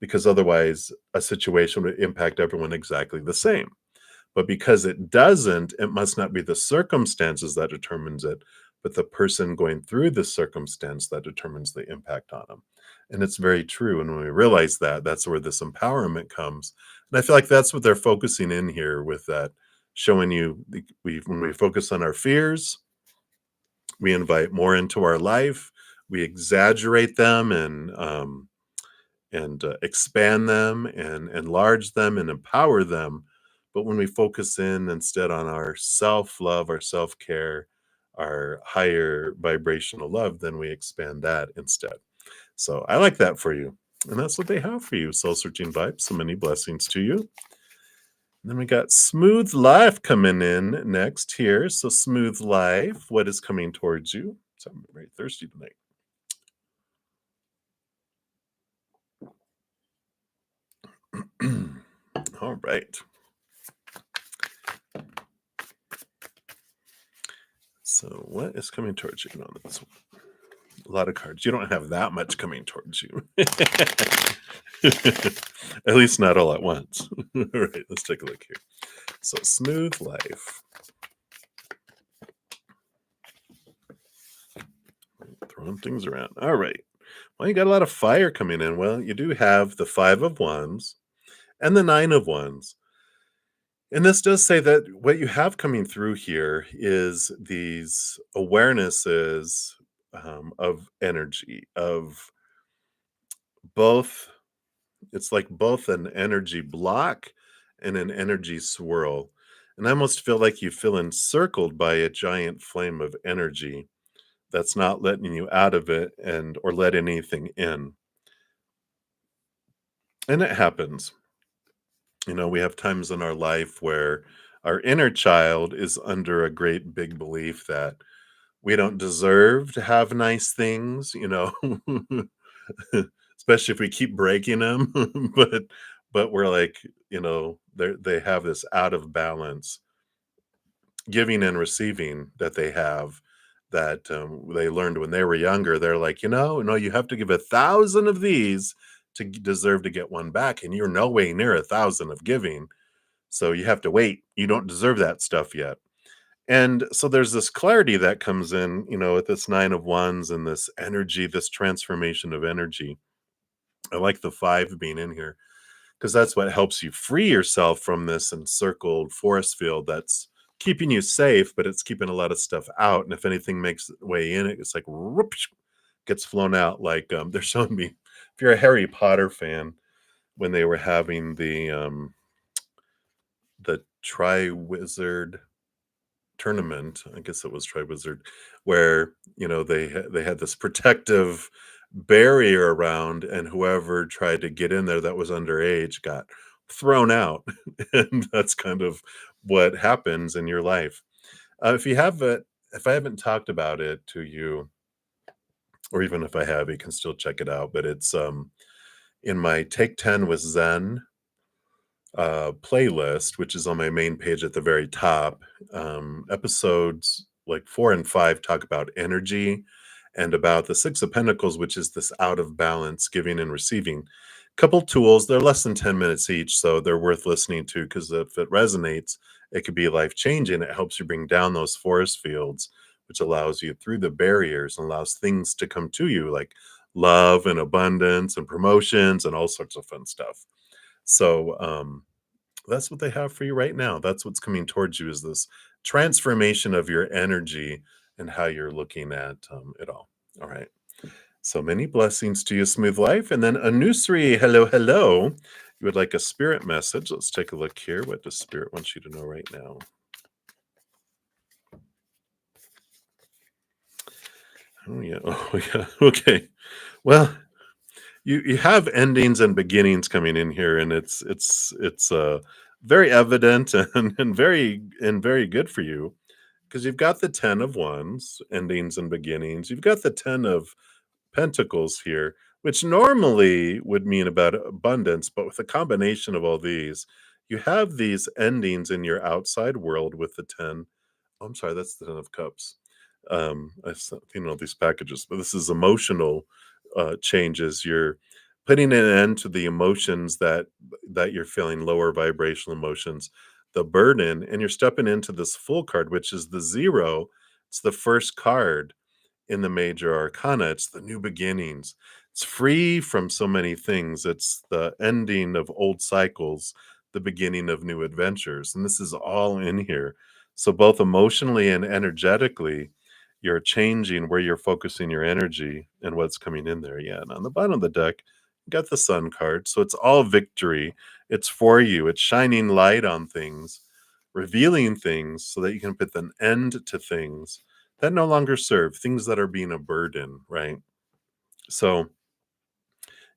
S1: because otherwise a situation would impact everyone exactly the same. But because it doesn't, it must not be the circumstances that determines it, but the person going through the circumstance that determines the impact on them. And it's very true. And when we realize that, that's where this empowerment comes. And I feel like that's what they're focusing in here with that, showing you when we focus on our fears, we invite more into our life, we exaggerate them and expand them and enlarge them and empower them. But when we focus in instead on our self love, our self care, our higher vibrational love, then we expand that instead. So I like that for you. And that's what they have for you, Soul Searching Vibes. So many blessings to you. And then we got Smooth Life coming in next here. So, Smooth Life, what is coming towards you? So, I'm very thirsty tonight. All right. So, what is coming towards you? No, that's a lot of cards. You don't have that much coming towards you. At least not all at once. All right, let's take a look here. So, Smooth Life. Throwing things around. All right. Well, you got a lot of fire coming in. Well, you do have the Five of Wands and the Nine of Wands. And this does say that what you have coming through here is these awarenesses of energy, of both. It's like both an energy block and an energy swirl. And I almost feel like you feel encircled by a giant flame of energy that's not letting you out of it and or let anything in. And it happens. We have times in our life where our inner child is under a great big belief that we don't deserve to have nice things, especially if we keep breaking them. but we're like, they have this out of balance giving and receiving that they have that they learned when they were younger. They're like, no, you have to give 1,000 of these to deserve to get one back, and you're no way near 1,000 of giving. So you have to wait. You don't deserve that stuff yet. And so there's this clarity that comes in, with this Nine of Wands and this energy, this transformation of energy. I like the five being in here because that's what helps you free yourself from this encircled force field that's keeping you safe, but it's keeping a lot of stuff out. And if anything makes its way in it, it's like whoopsh, gets flown out. Like they're showing me, if you're a Harry Potter fan, when they were having the Triwizard tournament, I guess it was Triwizard, where they had this protective barrier around, and whoever tried to get in there that was underage got thrown out. And that's kind of what happens in your life. If you have it, if I haven't talked about it to you, or even if I have, you can still check it out. But it's in my Take 10 with Zen playlist, which is on my main page at the very top. Episodes like 4 and 5 talk about energy and about the Six of Pentacles, which is this out of balance, giving and receiving. Couple tools, they're less than 10 minutes each, so they're worth listening to because if it resonates, it could be life changing. It helps you bring down those forest fields, which allows you through the barriers and allows things to come to you like love and abundance and promotions and all sorts of fun stuff. So, that's what they have for you right now. That's what's coming towards you is this transformation of your energy and how you're looking at it all. All right. So many blessings to you, smooth life. And then Anusri, hello, hello. You would like a spirit message. Let's take a look here. What does spirit want you to know right now? Oh yeah. Oh yeah. Okay. Well, you have endings and beginnings coming in here, and it's very evident and very good for you because you've got the 10 of wands, endings and beginnings. You've got the 10 of pentacles here, which normally would mean about abundance, but with a combination of all these, you have these endings in your outside world with the 10. Oh, I'm sorry, that's the 10 of cups. I've seen all these packages, but this is emotional changes. You're putting an end to the emotions that you're feeling, lower vibrational emotions, the burden, and you're stepping into this full card, which is the zero. It's the first card in the major arcana. It's the new beginnings. It's free from so many things. It's the ending of old cycles, the beginning of new adventures. And this is all in here. So, both emotionally and energetically, you're changing where you're focusing your energy and what's coming in there. Yeah. And on the bottom of the deck, you got the sun card. So, it's all victory. It's for you. It's shining light on things, revealing things so that you can put an end to things that no longer serve, things that are being a burden, right? So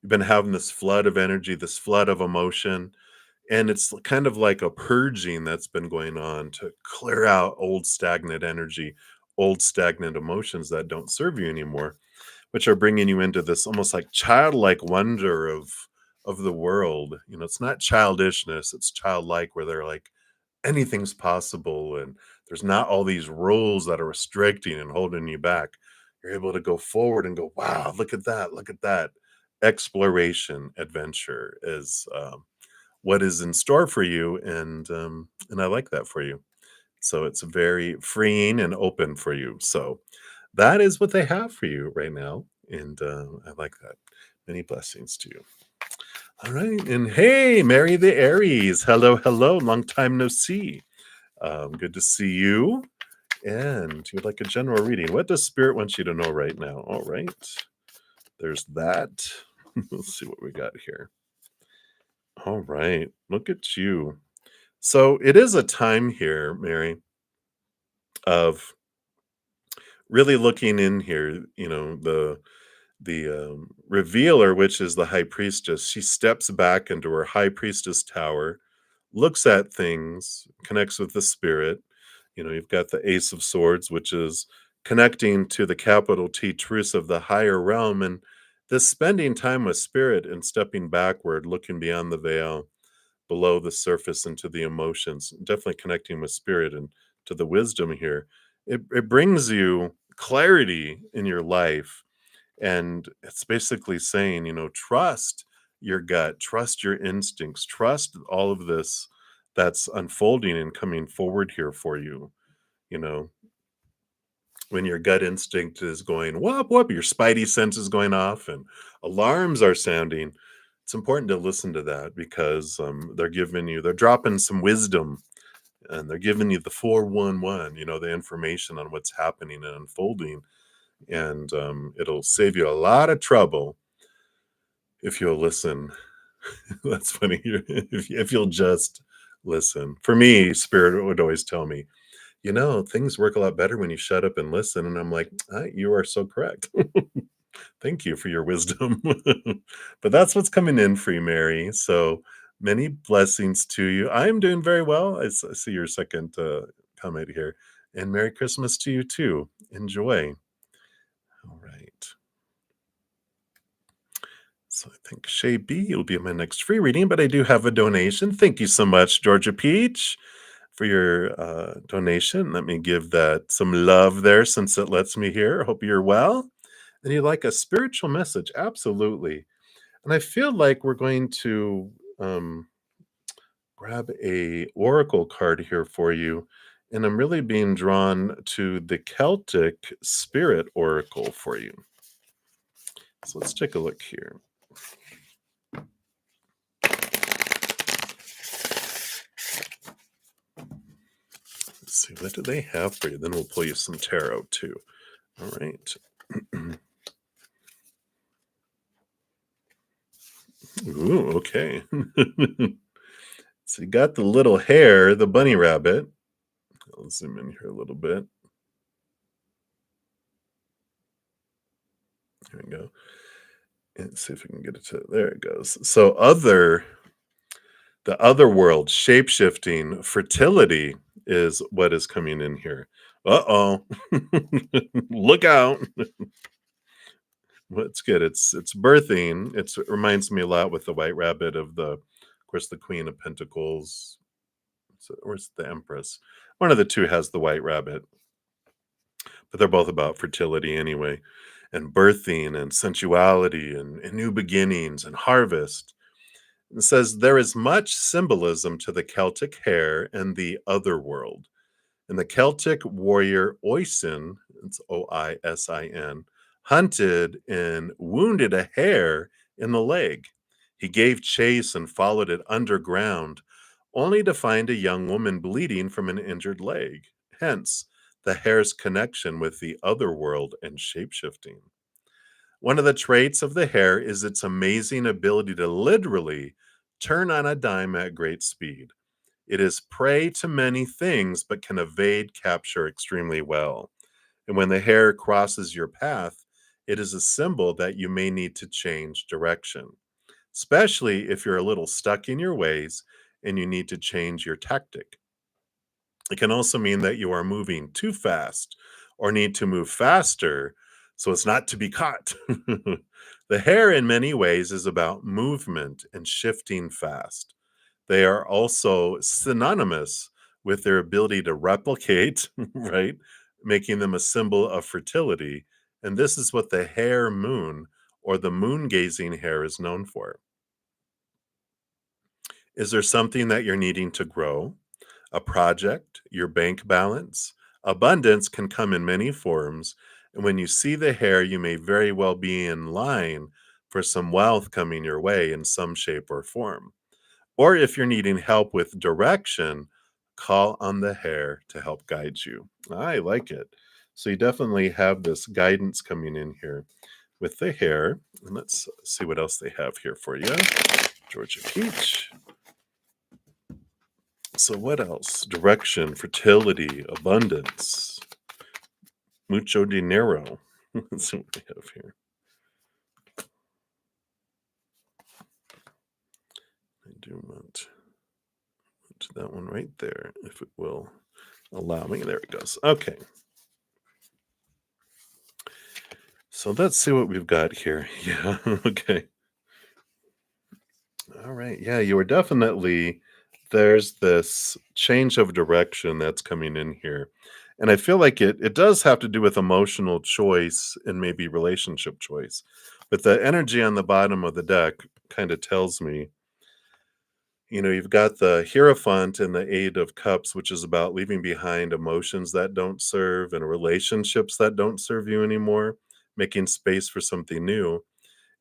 S1: you've been having this flood of energy, this flood of emotion, and it's kind of like a purging that's been going on to clear out old stagnant energy, old stagnant emotions that don't serve you anymore, which are bringing you into this almost like childlike wonder of the world. You know, it's not childishness, it's childlike where they're like anything's possible and there's not all these rules that are restricting and holding you back. You're able to go forward and go, wow, look at that, look at that. Exploration adventure is what is in store for you, and I like that for you. So it's very freeing and open for you. So that is what they have for you right now, and I like that. Many blessings to you. All right, and hey, Mary the Aries, hello, hello, long time no see. Good to see you. And you would like a general reading. What does Spirit want you to know right now? All right. There's that. Let's see what we got here. All right. Look at you. So it is a time here, Mary, of really looking in here. You know, the revealer, which is the high priestess, she steps back into her high priestess tower, looks at things, connects with the spirit. You know, you've got the Ace of Swords, which is connecting to the capital T truths of the higher realm. And this spending time with spirit and stepping backward, looking beyond the veil, below the surface into the emotions, definitely connecting with spirit and to the wisdom here. It brings you clarity in your life. And it's basically saying, you know, trust your gut, trust your instincts, trust all of this that's unfolding and coming forward here for you. You know, when your gut instinct is going whoop whoop, your spidey sense is going off and alarms are sounding, it's important to listen to that because they're dropping some wisdom and they're giving you the 411, you know, the information on what's happening and unfolding. And it'll save you a lot of trouble if you'll listen. That's funny. If you'll just listen. For me, Spirit would always tell me, you know, things work a lot better when you shut up and listen. And I'm like, you are so correct. Thank you for your wisdom. But that's what's coming in for you, Mary. So Many blessings to you. I am doing very well. I see your second comment here. And Merry Christmas to you too. Enjoy. All right. So I think Shay B will be my next free reading, but I do have a donation. Thank you so much, Georgia Peach, for your donation. Let me give that some love there since it lets me here. Hope you're well. And you like a spiritual message? Absolutely. And I feel like we're going to grab a oracle card here for you. And I'm really being drawn to the Celtic Spirit Oracle for you. So let's take a look here. Let's see, what do they have for you? Then we'll pull you some tarot too. All right. Ooh, okay. So you got the little hare, the bunny rabbit. I'll zoom in here a little bit. Here we go. And see if we can get it to there it goes. So the other world, shape-shifting, fertility is what is coming in here. Uh-oh. Look out. Well, it's good. It's birthing. It reminds me a lot with the white rabbit of course, the Queen of Pentacles. So, or it's the Empress. One of the two has the white rabbit, but they're both about fertility anyway, and birthing and sensuality and new beginnings and harvest. It says there is much symbolism to the Celtic hare and the other world. And the Celtic warrior Oisin, it's Oisin, hunted and wounded a hare in the leg. He gave chase and followed it underground, only to find a young woman bleeding from an injured leg. Hence, the hare's connection with the other world and shapeshifting. One of the traits of the hare is its amazing ability to literally turn on a dime at great speed. It is prey to many things, but can evade capture extremely well. And when the hare crosses your path, it is a symbol that you may need to change direction, especially if you're a little stuck in your ways and you need to change your tactic. It can also mean that you are moving too fast or need to move faster so as not to be caught. The hare, in many ways, is about movement and shifting fast. They are also synonymous with their ability to replicate, right? Making them a symbol of fertility. And this is what the hare moon or the moon gazing hare is known for. Is there something that you're needing to grow? A project, your bank balance? Abundance can come in many forms. And when you see the hare, you may very well be in line for some wealth coming your way in some shape or form. Or if you're needing help with direction, call on the hare to help guide you. I like it. So you definitely have this guidance coming in here with the hare. And let's see what else they have here for you. Georgia Peach. So what else? Direction, fertility, abundance, mucho dinero. Let's see what we have here. I do want that one right there, if it will allow me. There it goes. Okay. So let's see what we've got here. Yeah, okay. All right. Yeah, you are definitely, there's this change of direction that's coming in here. And I feel like it does have to do with emotional choice and maybe relationship choice. But the energy on the bottom of the deck kind of tells me, you've got the Hierophant and the Eight of Cups, which is about leaving behind emotions that don't serve and relationships that don't serve you anymore, making space for something new.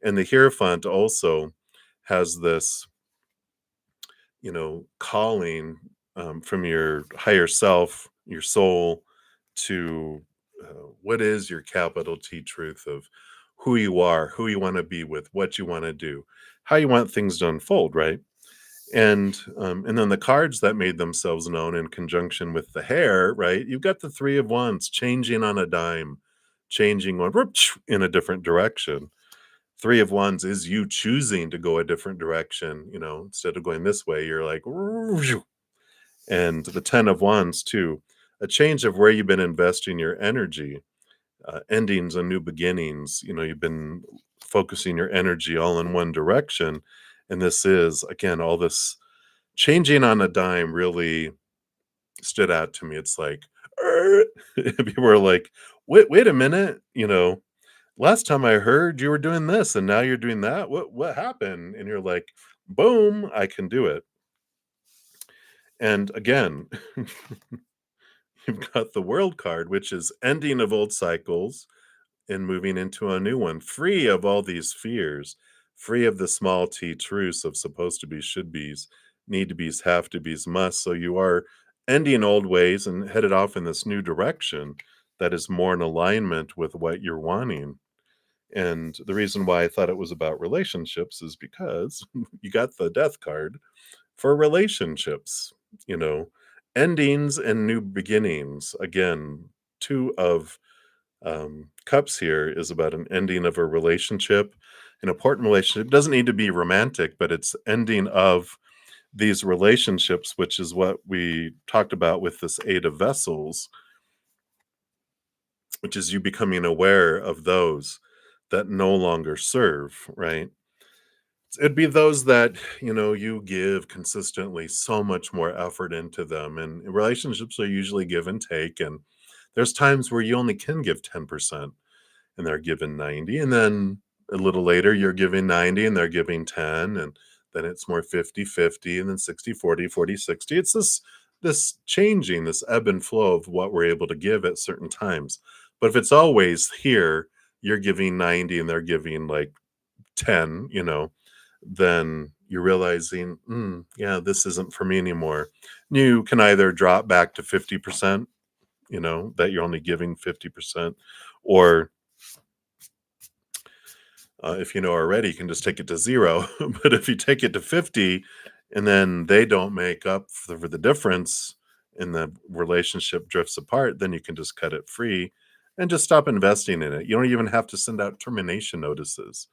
S1: And the Hierophant also has this, calling from your higher self, your soul, to what is your capital T truth of who you are, who you want to be with, what you want to do, how you want things to unfold, right? And then the cards that made themselves known in conjunction with the hare, right? You've got the Three of Wands changing on a dime, changing one whoop, in a different direction. Three of Wands is you choosing to go a different direction, instead of going this way, you're like, and the 10 of Wands too, a change of where you've been investing your energy, endings and new beginnings. You've been focusing your energy all in one direction. And this is, again, all this changing on a dime really stood out to me. It's like, people are like, wait a minute, last time I heard you were doing this and now you're doing that. What happened? And you're like, boom, I can do it. And again, you've got the World card, which is ending of old cycles and moving into a new one, free of all these fears, free of the small t truths of supposed to be, should be's, need to be's, have to be's, must. So you are ending old ways and headed off in this new direction that is more in alignment with what you're wanting. And the reason why I thought it was about relationships is because you got the death card for relationships, you know, endings and new beginnings. Again, two of cups here is about an ending of a relationship, an important relationship. It doesn't need to be romantic, but it's ending of these relationships, which is what we talked about with this Eight of Vessels, which is you becoming aware of those that no longer serve, right? It'd be those that, you give consistently so much more effort into them. And relationships are usually give and take. And there's times where you only can give 10% and they're giving 90. And then a little later, you're giving 90 and they're giving 10. And then it's more 50-50, and then 60-40, 40-60. It's this changing, this ebb and flow of what we're able to give at certain times. But if it's always here, you're giving 90 and they're giving like 10, then you're realizing, yeah, this isn't for me anymore. You can either drop back to 50%, that you're only giving 50%, or if you know already, you can just take it to 0. But if you take it to 50 and then they don't make up for the difference and the relationship drifts apart, then you can just cut it free and just stop investing in it. You don't even have to send out termination notices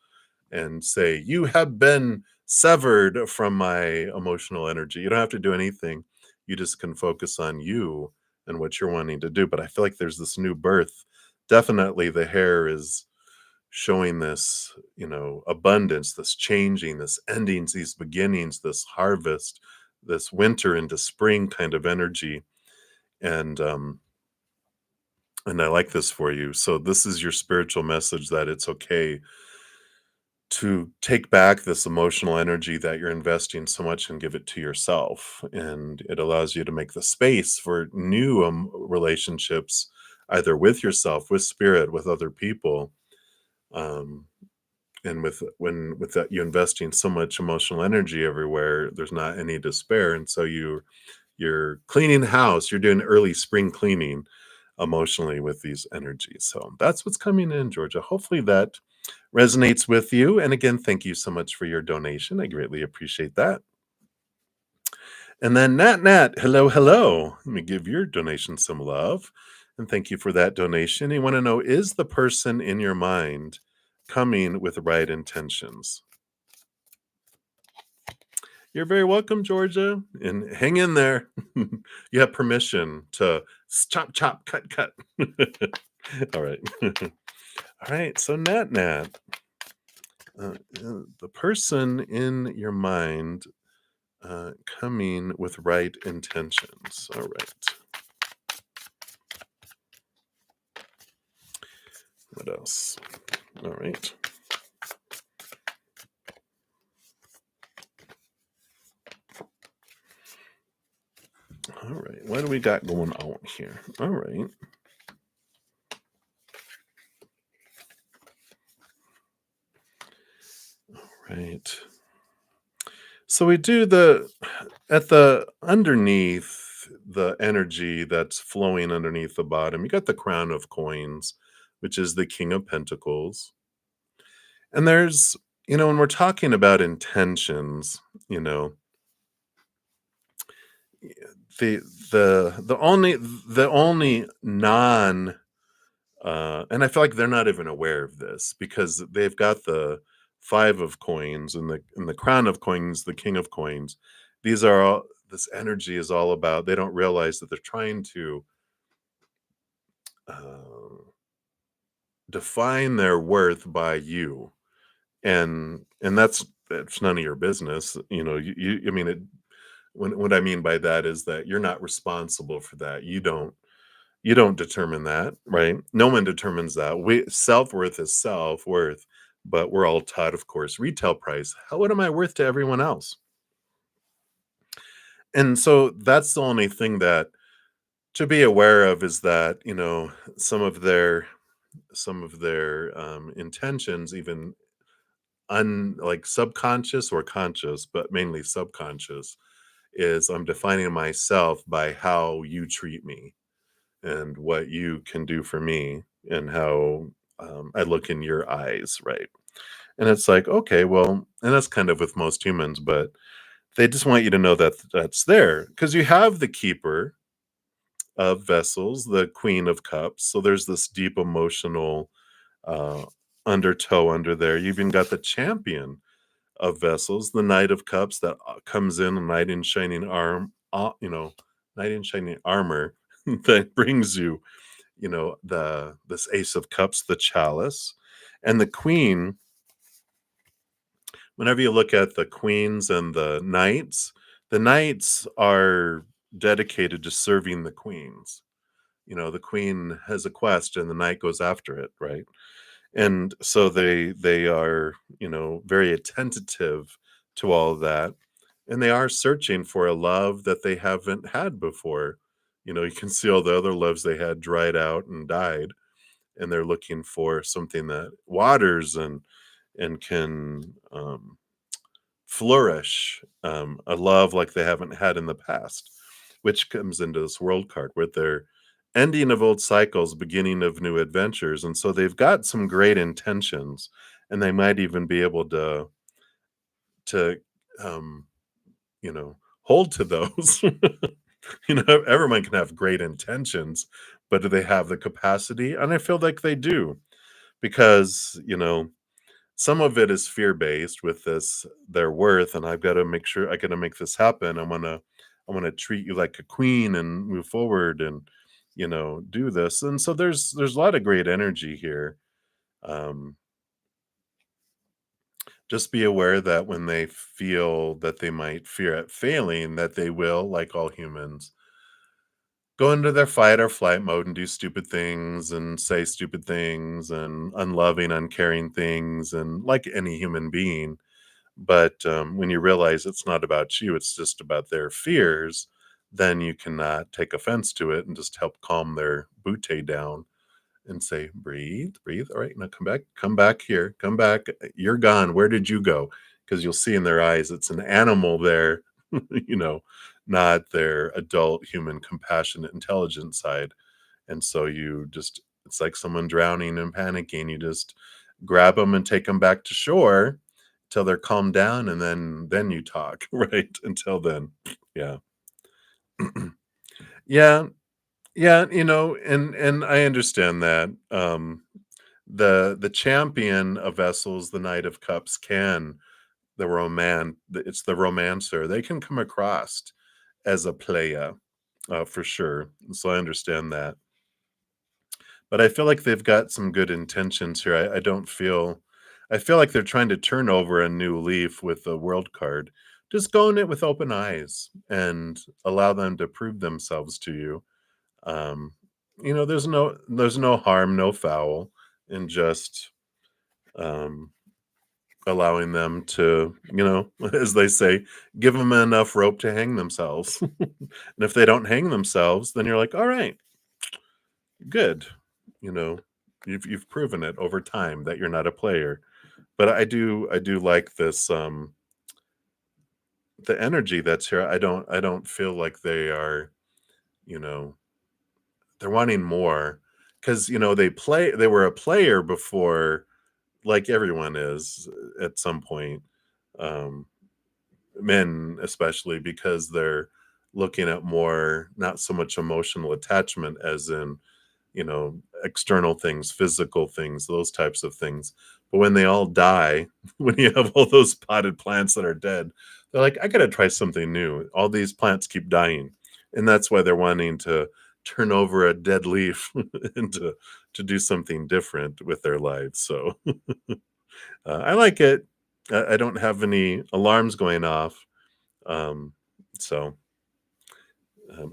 S1: and say, "You have been severed from my emotional energy." You don't have to do anything. You just can focus on you and what you're wanting to do. But I feel like there's this new birth. Definitely the hair is showing this, abundance, this changing, this endings, these beginnings, this harvest, this winter into spring kind of energy. And and I like this for you. So this is your spiritual message that it's okay to take back this emotional energy that you're investing so much and give it to yourself. And it allows you to make the space for new relationships, either with yourself, with spirit, with other people. Um, and with that, you investing so much emotional energy everywhere, there's not any despair. And so you're cleaning the house, you're doing early spring cleaning emotionally with these energies. So that's what's coming in, Georgia. Hopefully that resonates with you. And again, thank you so much for your donation. I greatly appreciate that. And then Nat, hello, hello. Let me give your donation some love. And thank you for that donation. You want to know, is the person in your mind coming with right intentions? You're very welcome, Georgia. And hang in there. You have permission to chop, chop, cut, cut. All right. All right. So Nat, the person in your mind coming with right intentions. All right. What else? All right. All right. What do we got going on here? All right. All right. So we do at the underneath the energy that's flowing underneath the bottom, you got the crown of coins, which is the King of Pentacles. And there's, when we're talking about intentions, the the only non and I feel like they're not even aware of this because they've got five of coins, and the crown of coins, the king of coins. These are all this energy is all about they don't realize that they're trying to uh, define their worth by you, and that's none of your business. I mean it. What I mean by that is that you're not responsible for that. You don't determine that, right? No one determines that. We self-worth is self-worth, but we're all taught, of course, retail price. How what am I worth to everyone else? And so that's the only thing that to be aware of is that, some of their intentions, even like subconscious or conscious, but mainly subconscious, is I'm defining myself by how you treat me and what you can do for me and how I look in your eyes, right? And it's like, okay, well, and that's kind of with most humans, but they just want you to know that that's there because you have the keeper of vessels, the queen of cups. So there's this deep emotional uh, undertow under there. You even got the champion of vessels, the knight of cups that comes in, a knight in shining knight in shining armor that brings you the this ace of cups, the chalice, and the queen. Whenever you look at the queens and the knights are dedicated to serving the queens. The queen has a quest and the knight goes after it, right? And so they are, very attentive to all of that, and they are searching for a love that they haven't had before. You can see all the other loves they had dried out and died, and they're looking for something that waters and can flourish, a love like they haven't had in the past, which comes into this world card where they're ending of old cycles, beginning of new adventures. And so they've got some great intentions, and they might even be able to um, hold to those. Everyone can have great intentions, but do they have the capacity? And I feel like they do because some of it is fear-based with this their worth, and I've gotta make sure I gotta make this happen. I wanna treat you like a queen and move forward and, do this. And so there's a lot of great energy here. Um, just be aware that when they feel that they might fear at failing, that they will, like all humans, go into their fight or flight mode and do stupid things and say stupid things and unloving, uncaring things, and like any human being. But, when you realize it's not about you, it's just about their fears, then you cannot take offense to it and just help calm their butte down and say, "Breathe, breathe. All right, now come back here. Come back. You're gone. Where did you go?" Because 'Cause you'll see in their eyes it's an animal there, you know, not their adult, human, compassionate, intelligent side. And so you just it's like someone drowning and panicking. You just grab them and take them back to shore till they're calmed down, and then you talk, right? Until then. Yeah. Yeah, yeah, and I understand that. The champion of vessels, the Knight of Cups, it's the romancer. They can come across as a playa, for sure. So I understand that. But I feel like they've got some good intentions here. I feel like they're trying to turn over a new leaf with the world card. Just go in it with open eyes and allow them to prove themselves to you. Um, there's no harm, no foul in just um allowing them to, as they say, give them enough rope to hang themselves. And if they don't hang themselves, then you're like, all right, good. You know, you've proven it over time that you're not a player. But I do like this the energy that's here. I don't feel like they are, you know, they're wanting more because they were a player before, like everyone is at some point. Um, Men especially because they're looking at more not so much emotional attachment as in external things, physical things, those types of things. But when they all die, when you have all those potted plants that are dead, they're like, "I gotta try something new. All these plants keep dying." And that's why they're wanting to turn over a dead leaf and to do something different with their lives. So, I like it. I don't have any alarms going off. Um, so,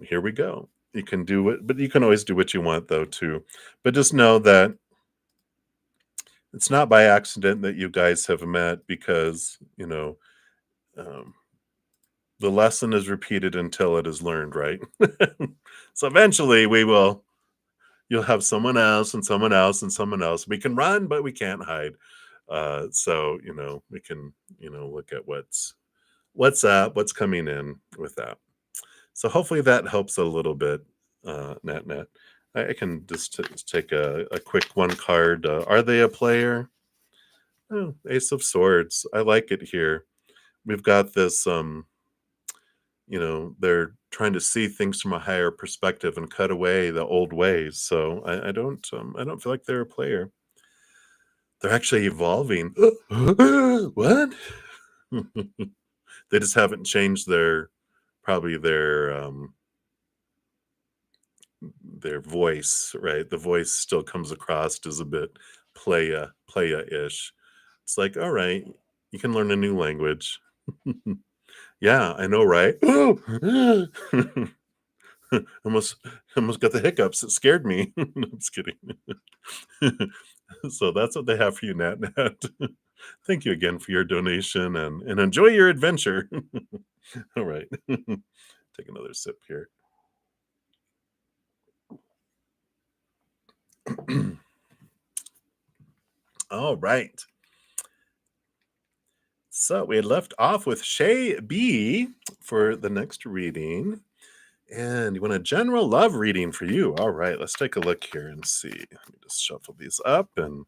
S1: here we go. You can do it, but you can always do what you want though too. But just know that it's not by accident that you guys have met because, um, the lesson is repeated until it is learned, right? So eventually you'll have someone else and someone else and someone else. We can run, but we can't hide. So, we can, look at what's up, what's coming in with that. So hopefully that helps a little bit, net net. I can just take a quick one card. Are they a player? Oh, Ace of Swords. I like it here. We've got this, they're trying to see things from a higher perspective and cut away the old ways. So I don't feel like they're a player. They're actually evolving. What? They just haven't changed probably their voice, right? The voice still comes across as a bit playa-ish. It's like, all right, you can learn a new language. Yeah, I know, right? almost almost got the hiccups. It scared me. No, I'm just kidding. So that's what they have for you, Nat Nat. Thank you again for your donation and enjoy your adventure. All right. Take another sip here. All right. So we had left off with Shay B for the next reading. And you want a general love reading for you. All right, let's take a look here and see. Let me just shuffle these up and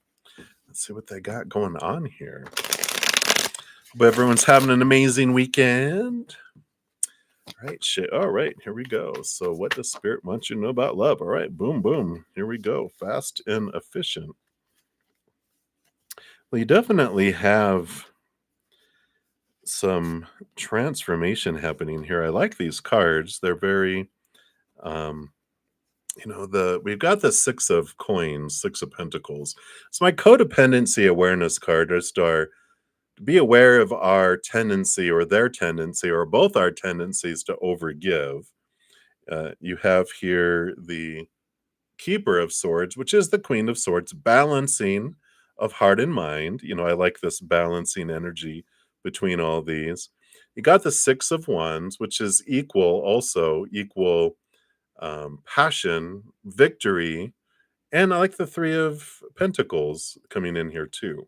S1: let's see what they got going on here. Hope everyone's having an amazing weekend. All right, shit. All right, here we go. So, what does Spirit want you to know about love? All right, boom, boom. Here we go. Fast and efficient. Well, you definitely have some transformation happening here. I like these cards. They're very, um, we've got the Six of Coins, Six of Pentacles. It's my codependency awareness card. Just our be aware of our tendency or their tendency or both our tendencies to overgive. You have here the Keeper of Swords, which is the Queen of Swords, balancing of heart and mind. I like this balancing energy between all these. You got the Six of Wands, which is equal passion, victory, and I like the Three of Pentacles coming in here too.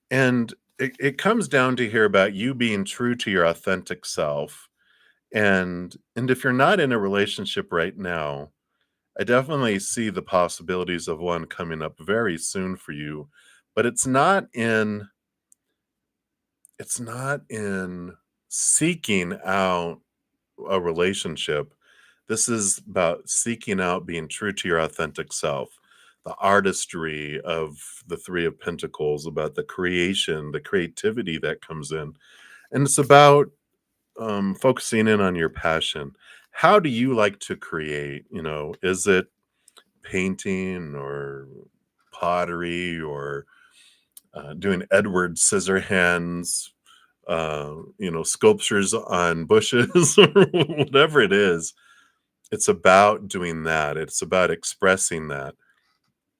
S1: And it comes down to here about you being true to your authentic self. And if you're not in a relationship right now, I definitely see the possibilities of one coming up very soon for you, but it's not in seeking out a relationship. This is about seeking out being true to your authentic self. The artistry of the Three of Pentacles, about the creation, the creativity that comes in. And it's about focusing in on your passion. How do you like to create? Is it painting or pottery or doing Edward Scissorhands, sculptures on bushes or whatever it is? It's about doing that. It's about expressing that.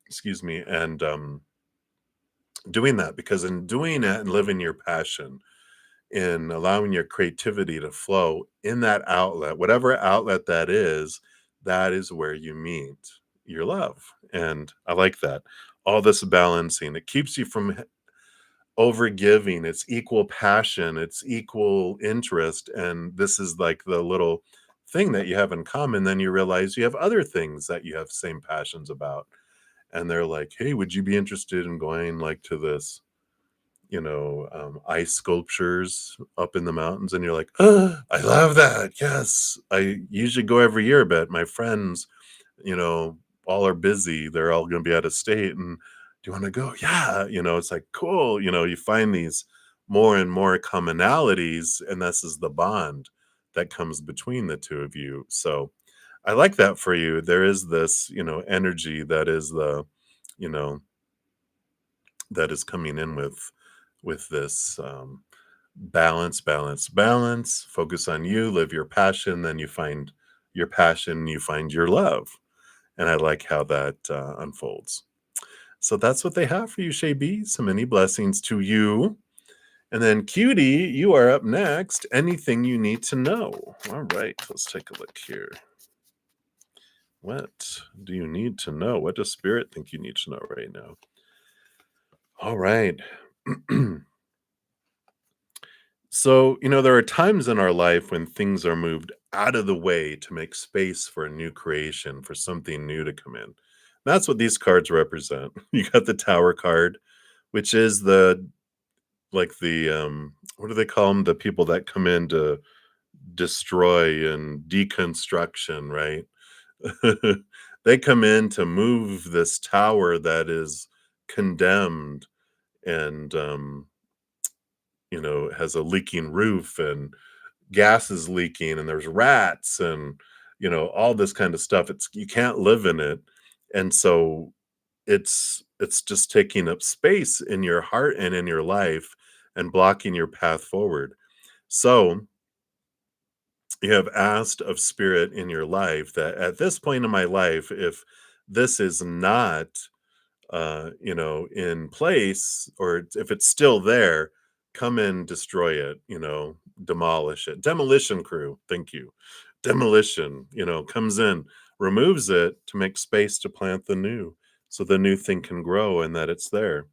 S1: Excuse me, and doing that, because in doing it and living your passion, in allowing your creativity to flow in that outlet, whatever outlet that is where you meet your love. And I like that. All this balancing, it keeps you from over giving. It's equal passion, it's equal interest. And this is like the little thing that you have in common. Then you realize you have other things that you have same passions about. And they're like, hey, would you be interested in going like to this ice sculptures up in the mountains? And you're like, oh, I love that. Yes. I usually go every year, but my friends, all are busy. They're all going to be out of state. And Do you want to go? Yeah. It's like, cool. You find these more and more commonalities, and this is the bond that comes between the two of you. So I like that for you. There is this, energy that is you know, that is coming in with this balance, balance, balance. Focus on you, live your passion, then you find your passion, you find your love. And I like how that unfolds. So that's what they have for you, Shay B. So many blessings to you. And then, Cutie, you are up next. Anything you need to know. All right, let's take a look here. What do you need to know? What does Spirit think you need to know right now? All right. So, there are times in our life when things are moved out of the way to make space for a new creation, for something new to come in. That's what these cards represent. You got the Tower card, which is the what do they call them? The people that come in to destroy and deconstruction, right? They come in to move this tower that is condemned and has a leaking roof and gas is leaking and there's rats and all this kind of stuff. It's you can't live in it. And so it's just taking up space in your heart and in your life and blocking your path forward. So you have asked of Spirit in your life that at this point in my life, if this is not in place, or if it's still there, come and destroy it, demolish it. Demolition crew, thank you. Demolition, comes in, removes it to make space to plant the new, so the new thing can grow and that it's there.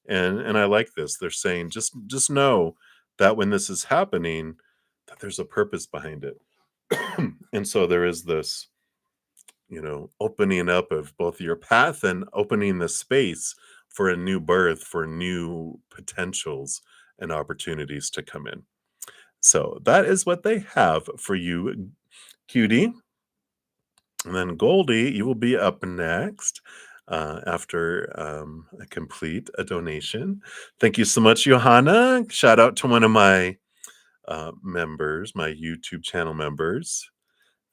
S1: And I like this. They're saying just know that when this is happening, that there's a purpose behind it. And so there is this opening up of both your path and opening the space for a new birth, for new potentials and opportunities to come in. So that is what they have for you, Cutie. And then Goldie, you will be up next after I complete a donation. Thank you so much, Johanna. Shout out to one of my members, my YouTube channel members.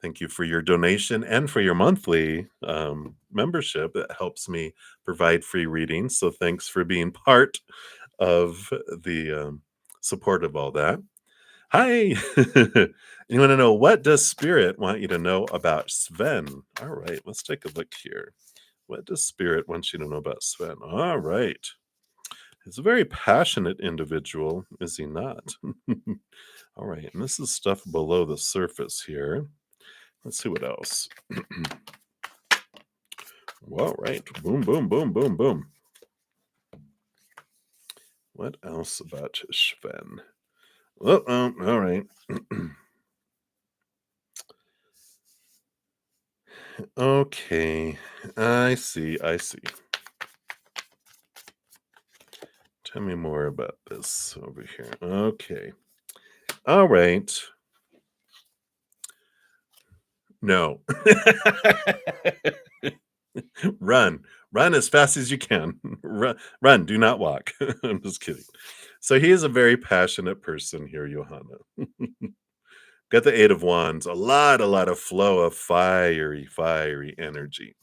S1: Thank you for your donation and for your monthly membership. That helps me provide free readings. So thanks for being part of the support of all that. Hi. You want to know, what does Spirit want you to know about Sven? All right, let's take a look here. What does Spirit want you to know about Sven? All right. He's a very passionate individual, is he not? All right, and this is stuff below the surface here. Let's see what else. All right. Boom, boom, boom, boom, boom. What else about Sven? Oh, all right. Okay. I see. Tell me more about this over here. Okay. All right. No. Run. Run as fast as you can. Run. Do not walk. I'm just kidding. So he is a very passionate person here, Johanna. Got the Eight of Wands. A lot of flow of fiery energy.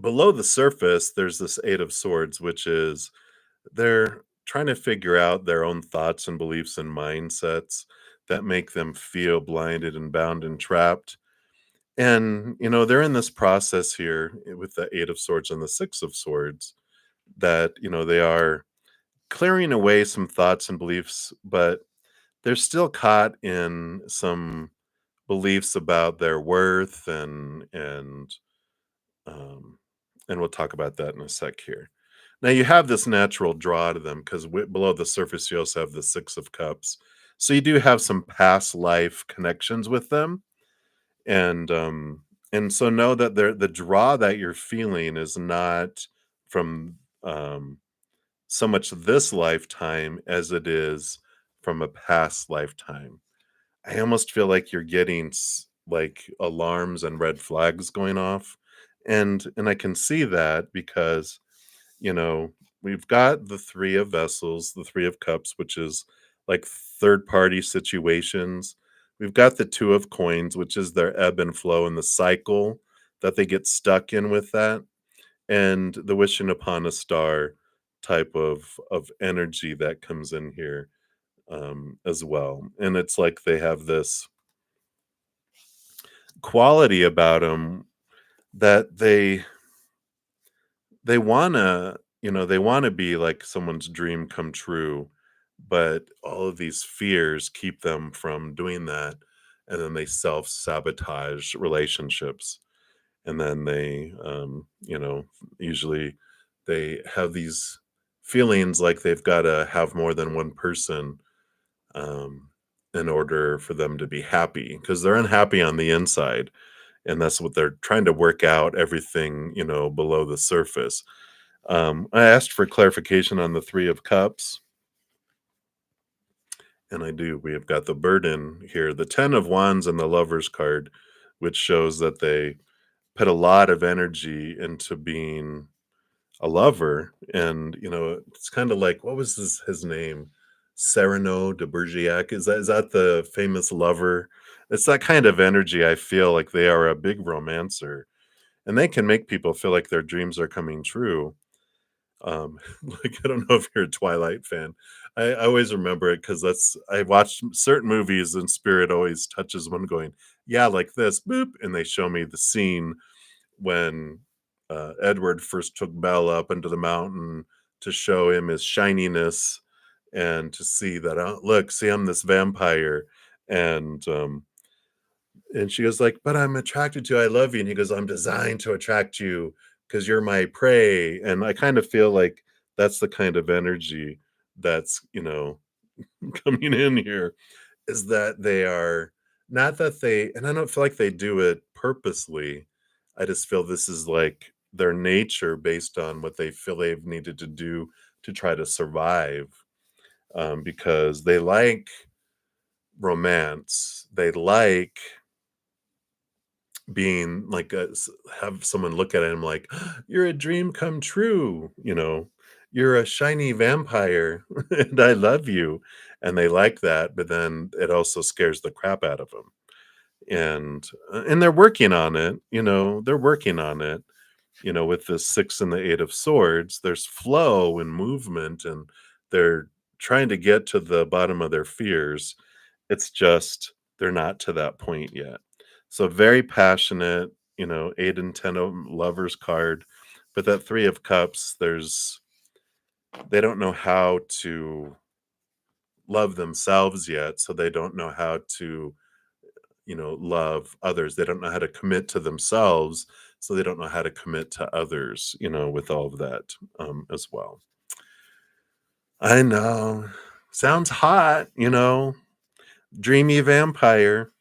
S1: Below the surface, there's this Eight of Swords, which is they're trying to figure out their own thoughts and beliefs and mindsets that make them feel blinded and bound and trapped. And, they're in this process here with the Eight of Swords and the Six of Swords that, they are clearing away some thoughts and beliefs, but they're still caught in some beliefs about their worth um, and we'll talk about that in a sec here. Now you have this natural draw to them because below the surface you also have the Six of Cups, so you do have some past life connections with them, and so know that the draw that you're feeling is not from so much this lifetime as it is from a past lifetime. I almost feel like you're getting like alarms and red flags going off, And I can see that because, you know, we've got the 3 of vessels, the 3 of cups, which is like third party situations. We've got the 2 of coins, which is their ebb and flow and the cycle that they get stuck in with that, and the wishing upon a star type of energy that comes in here, as well. And it's like they have this quality about them that they wanna, they wanna be like someone's dream come true, but all of these fears keep them from doing that, and then they self-sabotage relationships, and then they, usually they have these feelings like they've gotta have more than one person, um, in order for them to be happy, because 'cause they're unhappy on the inside, and that's what they're trying to work out everything, below the surface. I asked for clarification on the 3 of cups, and I do. We have got the burden here, the 10 of wands and the lovers card, which shows that they put a lot of energy into being a lover. And, it's kinda like, what was his name? Cyrano de Bergerac? Is that the famous lover? It's that kind of energy. I feel like they are a big romancer, and they can make people feel like their dreams are coming true. Like, I don't know if you're a Twilight fan. I always remember it because I watched certain movies and Spirit always touches one going, "Yeah, like this, boop," and they show me the scene when, Edward first took Belle up into the mountain to show him his shininess and to see that, "Oh, look, see, I'm this vampire," and, um and she goes like, "But I'm attracted to you, I love you," and he goes, "I'm designed to attract you because 'cause you're my prey," and I kind of feel like that's the kind of energy that's, coming in here, is that they are not that they and I don't feel like they do it purposely, I just feel this is, like, their nature based on what they feel they've needed to do to try to survive, because they like romance, they like being like have someone look at him like, "You're a dream come true," "You're a shiny vampire, and I love you," and they like that, but then it also scares the crap out of them, and they're working on it, they're working on it, with the 6 and the 8 of swords, there's flow and movement, and they're trying to get to the bottom of their fears. It's just they're not to that point yet. So very passionate, 8 and 10 of lovers card, but that 3 of cups, they don't know how to love themselves yet, so they don't know how to, love others. They don't know how to commit to themselves, so they don't know how to commit to others, with all of that, as well. I know. Sounds hot, dreamy vampire.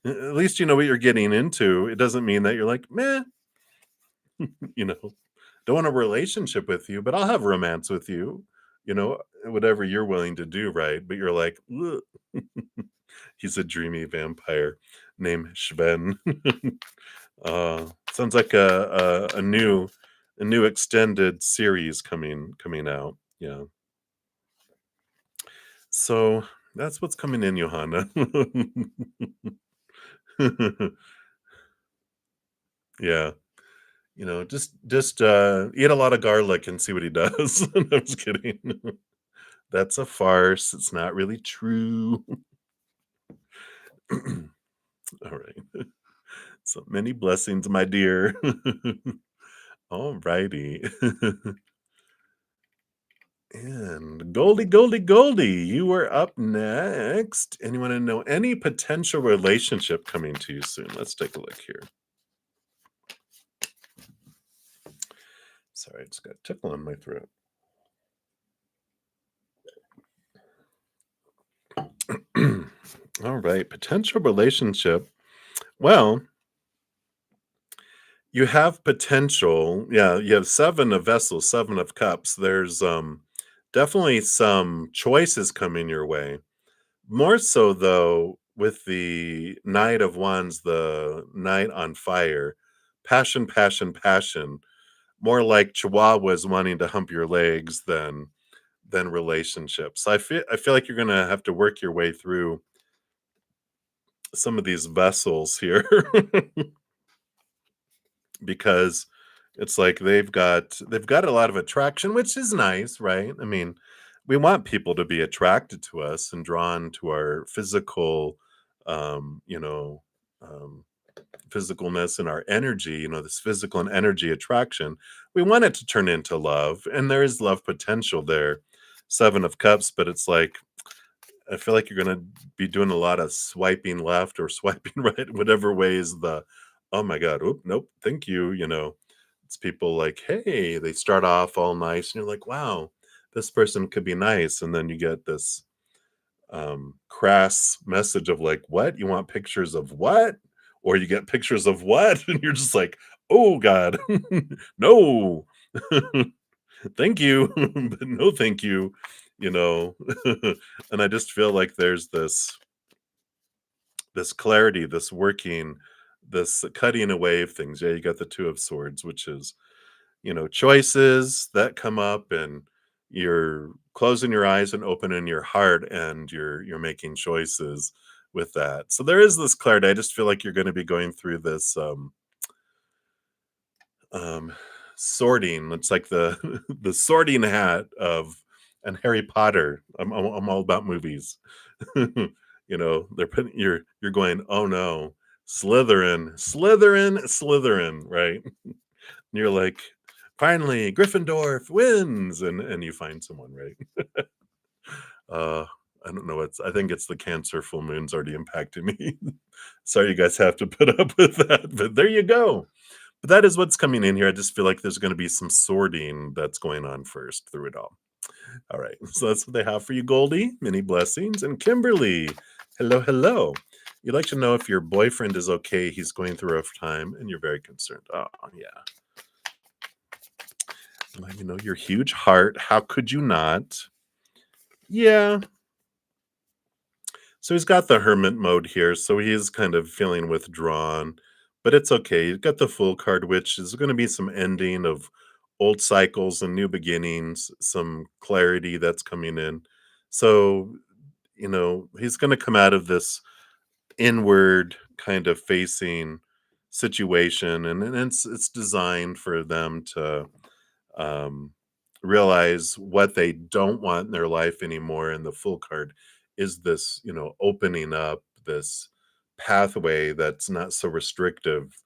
S1: At least you know what you're getting into. It doesn't mean that you're like, "Meh," you know, "Don't want a relationship with you, but I'll have romance with you," whatever you're willing to do, right? But you're like, "Ugh." He's a dreamy vampire named Sven. Sounds like a new extended series coming out. Yeah. So that's what's coming in, Johanna. Yeah. Just eat a lot of garlic and see what he does. I'm just kidding. That's a farce. It's not really true. All right. So many blessings, my dear. All righty. And Goldie, Goldie, Goldie, you were up next. And you want to know any potential relationship coming to you soon? Let's take a look here. Sorry, I just got a tickle in my throat. All right, potential relationship. Well, you have potential. Yeah, you have 7 of vessels, 7 of cups. There's definitely some choices coming your way. More so though with the Knight of Wands, the Knight on fire, passion, passion, passion, more like chihuahuas wanting to hump your legs than relationships. I feel like you're gonna have to work your way through some of these vessels here because it's like they've got a lot of attraction, which is nice, right? I mean, we want people to be attracted to us and drawn to our physical, um, you know, um, physicalness and our energy, this physical and energy attraction. We want it to turn into love, and there is love potential there. Seven of Cups, but it's like I feel like you're gonna be doing a lot of swiping left or swiping right, whatever way is oh my god, oop, nope, thank you. It's people like, hey, they start off all nice, and you're like, wow, this person could be nice, and then you get this crass message of like, what? You want pictures of what? Or you get pictures of what? And you're just like, oh God, no, thank you, but no, thank you, you know. And I just feel like there's this clarity, this working, this cutting away of things. Yeah, you got the Two of Swords, which is choices that come up, and you're closing your eyes and opening your heart, and you're making choices with that. So there is this clarity. I just feel like you're going to be going through this um sorting. It's like the the sorting hat of and Harry Potter. I'm all about movies. They're putting you're going, oh no, Slytherin, Slytherin, Slytherin, right? You're like, finally, Gryffindor wins, and you find someone, right? Uh, I don't know. I think it's the Cancer full moon's already impacting me. Sorry, you guys have to put up with that, but there you go. But that is what's coming in here. I just feel like there's going to be some sorting that's going on first through it all. All right, so that's what they have for you, Goldie. Many blessings, and Kimberly. Hello, hello. You'd like to know if your boyfriend is okay. He's going through a rough time, and you're very concerned. Oh, yeah. Your huge heart. How could you not? Yeah. So he's got the hermit mode here. So he is kind of feeling withdrawn, but it's okay. You've got the Fool card, which is going to be some ending of old cycles and new beginnings, some clarity that's coming in. So, he's going to come out of this inward kind of facing situation, and it's designed for them to um, realize what they don't want in their life anymore. And the Full card is this, opening up this pathway that's not so restrictive.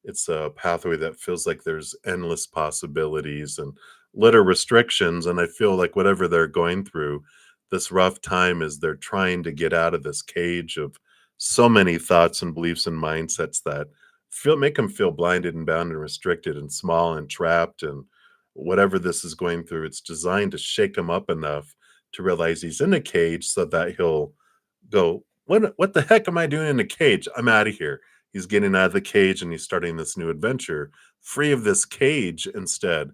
S1: It's a pathway that feels like there's endless possibilities and little restrictions. And I feel like whatever they're going through, this rough time is they're trying to get out of this cage of so many thoughts and beliefs and mindsets that make them feel blinded and bound and restricted and small and trapped, and whatever this is going through, it's designed to shake him up enough to realize he's in a cage so that he'll go, what the heck am I doing in a cage? I'm out of here. He's getting out of the cage and he's starting this new adventure free of this cage instead.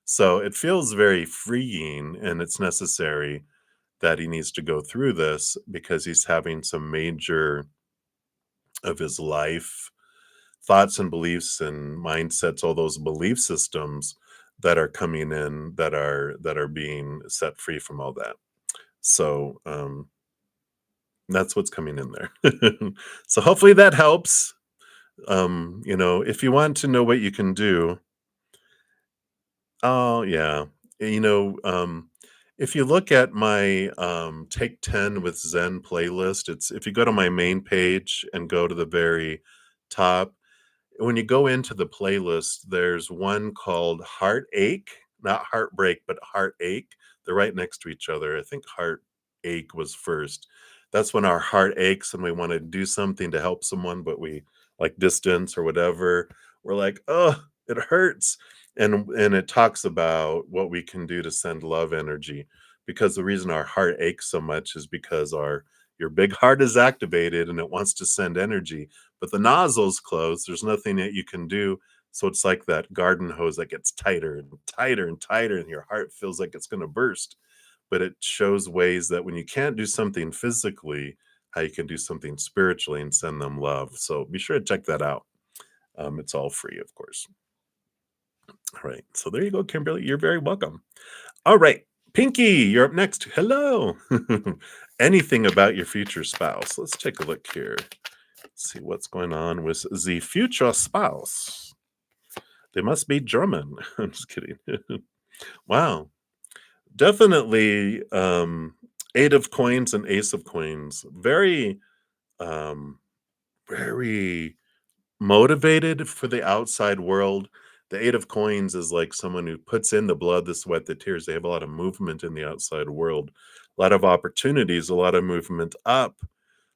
S1: So it feels very freeing, and it's necessary that he needs to go through this because he's having some major of his life thoughts and beliefs and mindsets, all those belief systems that are coming in, that are being set free from all that. So that's what's coming in there. So hopefully that helps. If you want to know what you can do, oh yeah, you know, um, if you look at my Take 10 with Zen playlist, it's if you go to my main page and go to the very top, when you go into the playlist, there's one called Heartache, not Heartbreak, but Heartache. They're right next to each other. I think Heartache was first. That's when our heart aches and we want to do something to help someone, but we like distance or whatever. We're like, oh, it hurts. And it talks about what we can do to send love energy. Because the reason our heart aches so much is because our your big heart is activated and it wants to send energy, but the nozzle's closed. There's nothing that you can do. So it's like that garden hose that gets tighter and tighter and tighter, and your heart feels like it's going to burst. But it shows ways that when you can't do something physically, how you can do something spiritually and send them love. So be sure to check that out. It's all free, of course. All right. So there you go, Kimberly. You're very welcome. All right. Pinky, you're up next. Hello. Anything about your future spouse? Let's take a look here. See what's going on with the future spouse. They must be German. I'm just kidding. Wow. Definitely eight of coins and ace of coins. Um, very motivated for the outside world. The eight of coins is like someone who puts in the blood, the sweat, the tears. They have a lot of movement in the outside world, a lot of opportunities, a lot of movement up,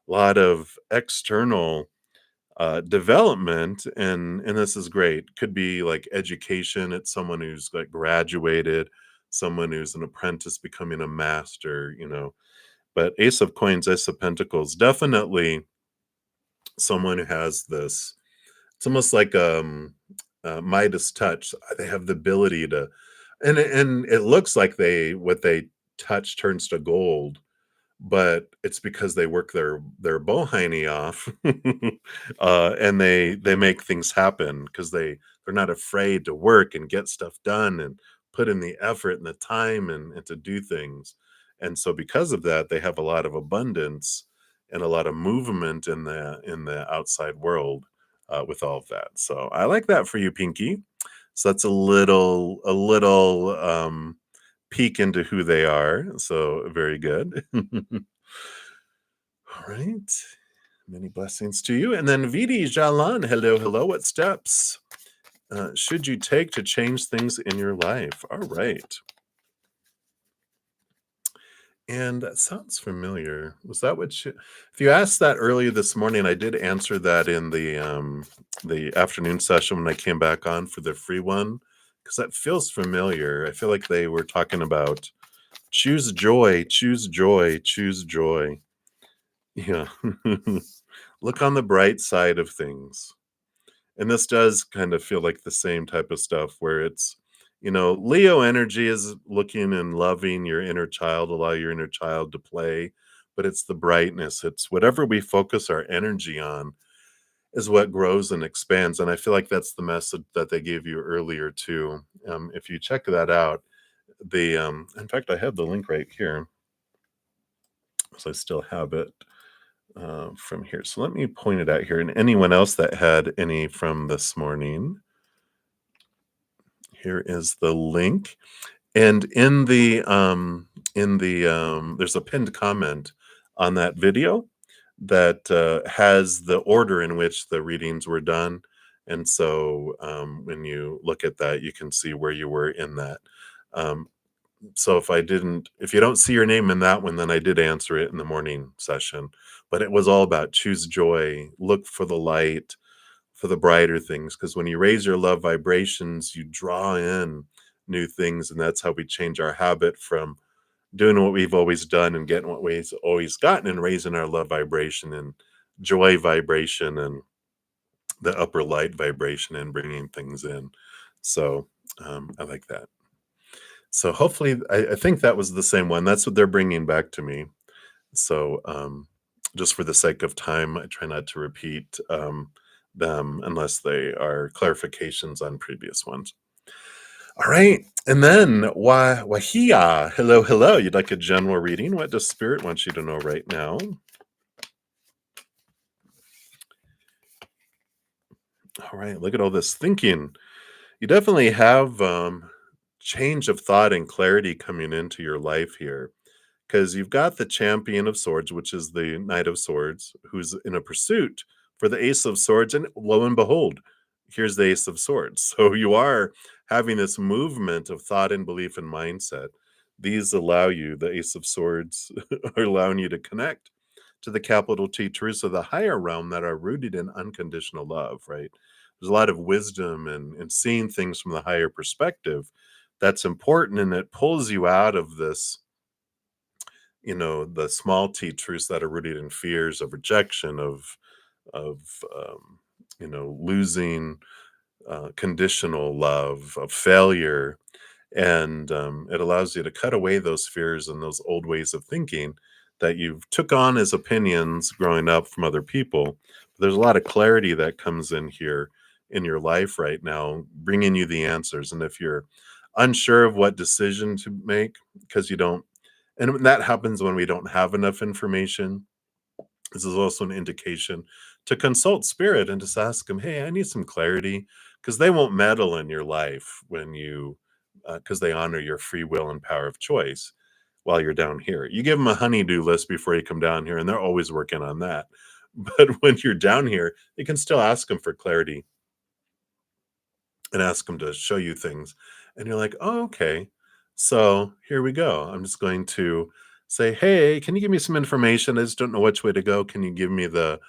S1: a lot of external development, and this is great. Could be like education. It's someone who's like graduated, someone who's an apprentice becoming a master, but ace of coins, ace of pentacles, definitely someone who has this, it's almost like Midas touch. They have the ability to, and it looks like what they touch turns to gold, but it's because they work their bohiny off, and they make things happen because they're not afraid to work and get stuff done and put in the effort and the time and to do things. And so because of that, they have a lot of abundance and a lot of movement in the outside world, with all of that. So I like that for you, Pinky. So that's a little peek into who they are. So very good. All right. Many blessings to you. And then Vidi Jalan, hello, hello. What steps should you take to change things in your life? All right. And that sounds familiar. Was that what you, if you asked that earlier this morning, I did answer that in the afternoon session when I came back on for the free one, because that feels familiar. I feel like they were talking about choose joy, choose joy, choose joy. Yeah. Look on the bright side of things. And this does kind of feel like the same type of stuff where it's, Leo energy is looking and loving your inner child, allow your inner child to play, but it's the brightness. It's whatever we focus our energy on is what grows and expands. And I feel like that's the message that they gave you earlier too. If you check that out, in fact, I have the link right here, so I still have it from here. So let me point it out here. And anyone else that had any from this morning, here is the link. And there's a pinned comment on that video that has the order in which the readings were done. And so when you look at that, you can see where you were in that. Um, so if you don't see your name in that one, then I did answer it in the morning session. But it was all about choose joy, look for the light, for the brighter things. Because when you raise your love vibrations, you draw in new things, and that's how we change our habit from doing what we've always done and getting what we've always gotten, and raising our love vibration and joy vibration and the upper light vibration and bringing things in. So I like that. So hopefully, I think that was the same one. That's what they're bringing back to me. So just for the sake of time, I try not to repeat them unless they are clarifications on previous ones. All right. And then Wahia, hello, hello. You'd like a general reading? What does Spirit want you to know right now? All right. Look at all this thinking. You definitely have change of thought and clarity coming into your life here, because you've got the Champion of Swords, which is the Knight of Swords, who's in a pursuit for the Ace of Swords, and lo and behold, here's the Ace of Swords. So you are having this movement of thought and belief and mindset. These allow you, the Ace of Swords, are allowing you to connect to the capital T truths of the higher realm that are rooted in unconditional love, right? There's a lot of wisdom and seeing things from the higher perspective that's important, and it pulls you out of this, the small T truths that are rooted in fears of rejection, of losing, conditional love, of failure, and it allows you to cut away those fears and those old ways of thinking that you've took on as opinions growing up from other people. But there's a lot of clarity that comes in here, in your life right now, bringing you the answers. And if you're unsure of what decision to make because you don't, and that happens when we don't have enough information, this is also an indication to consult spirit and just ask them, "Hey, I need some clarity," because they won't meddle in your life when you, because they honor your free will and power of choice while you're down here. You give them a honeydew list before you come down here, and they're always working on that. But when you're down here, you can still ask them for clarity and ask them to show you things. And you're like, "Oh, okay. So here we go. I'm just going to say, hey, can you give me some information? I just don't know which way to go. Can you give me the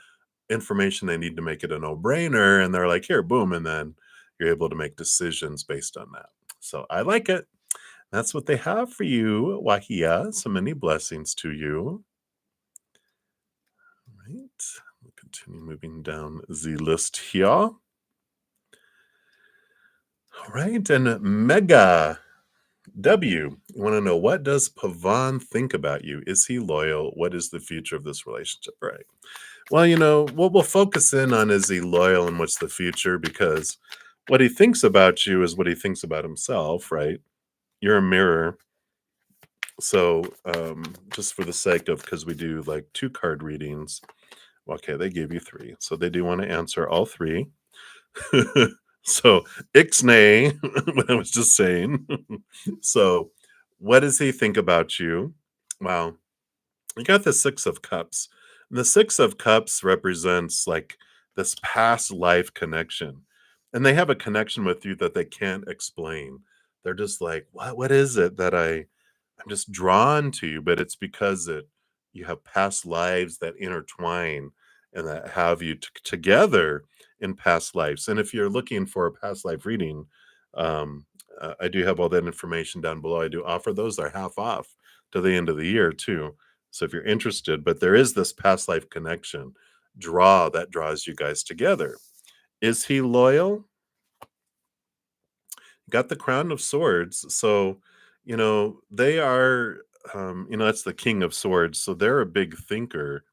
S1: information I need to make it a no-brainer?" And they're like, "Here, boom." And then you're able to make decisions based on that. So I like it. That's what they have for you, Wahia. So many blessings to you. Right. We'll continue moving down the list here. All right. And Mega W, you want to know, what does Pavan think about you? Is he loyal? What is the future of this relationship? Right. Well, what we'll focus in on is he loyal and what's the future, because what he thinks about you is what he thinks about himself, right? You're a mirror. So, just for the sake of, because we do like 2 card readings, okay, they gave you 3. So they do want to answer all 3. So, ixnay, what I was just saying. So, what does he think about you? Wow. You got the 6 of Cups. And the 6 of Cups represents like this past life connection. And they have a connection with you that they can't explain. They're just like, what is it that I'm just drawn to you? But it's because you have past lives that intertwine and that have you together in past lives. And if you're looking for a past life reading, I do have all that information down below. I do offer those. They're half off to the end of the year too. So if you're interested, but there is this past life connection that draws you guys together. Is he loyal? Got the Crown of Swords. So, they are, that's the King of Swords. So they're a big thinker.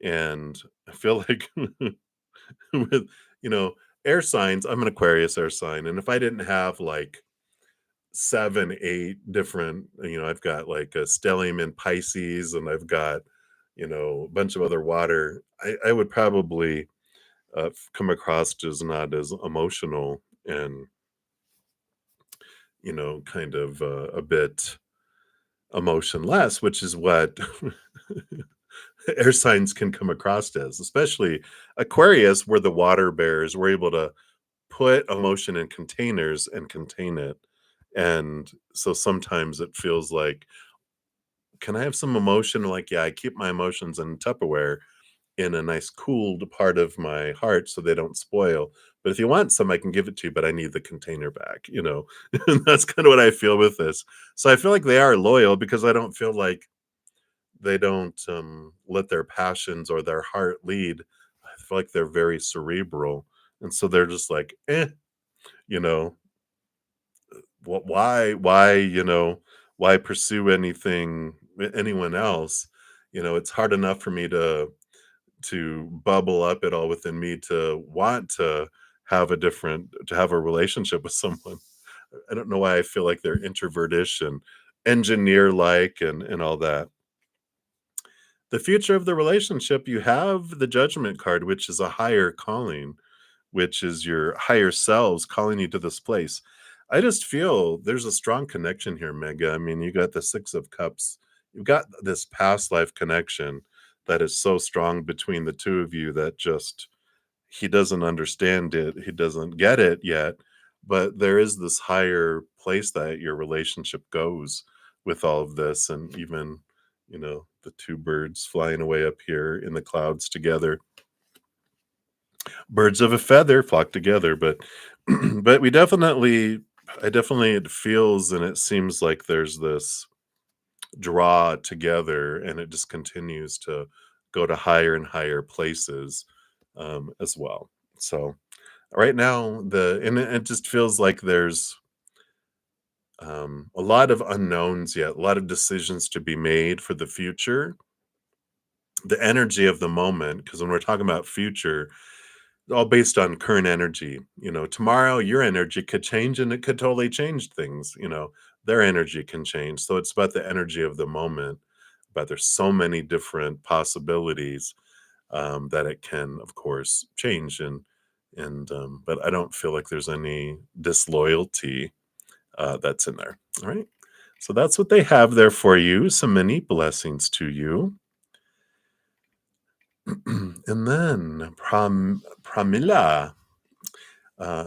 S1: And I feel like with, you know, air signs, I'm an Aquarius air sign. And if I didn't have like 7, 8 different, I've got like a stellium in Pisces, and I've got, a bunch of other water, I would probably come across as not as emotional and, kind of a bit emotionless, which is what air signs can come across as, especially Aquarius, where the water bears, we're able to put emotion in containers and contain it. And so sometimes it feels like, can I have some emotion? Like, yeah, I keep my emotions in Tupperware in a nice cooled part of my heart so they don't spoil. But if you want some, I can give it to you, but I need the container back. And that's kind of what I feel with this. So I feel like they are loyal because I don't feel like they don't let their passions or their heart lead. I feel like they're very cerebral. And so they're just like, you know, why pursue anyone else? It's hard enough for me to bubble up it all within me to want to have a relationship with someone. I don't know why I feel like they're introvertish and engineer like and all that. The future of the relationship, you have the Judgment card, which is a higher calling, which is your higher selves calling you to this place. I just feel there's a strong connection here, Mega. I mean, you got the 6 of Cups. You've got this past life connection that is so strong between the two of you that just he doesn't understand it. He doesn't get it yet. But there is this higher place that your relationship goes with all of this. And even, the 2 birds flying away up here in the clouds together. Birds of a feather flock together, but but I definitely, it feels and it seems like there's this draw together, and it just continues to go to higher and higher places, as well. So right now, it just feels like there's a lot of unknowns yet, a lot of decisions to be made for the future. The energy of the moment, because when we're talking about future, all based on current energy. Tomorrow your energy could change and it could totally change things. Their energy can change. So it's about the energy of the moment. But there's so many different possibilities that it can, of course, change. And but I don't feel like there's any disloyalty that's in there. All right. So that's what they have there for you. So many blessings to you. And then Pramila.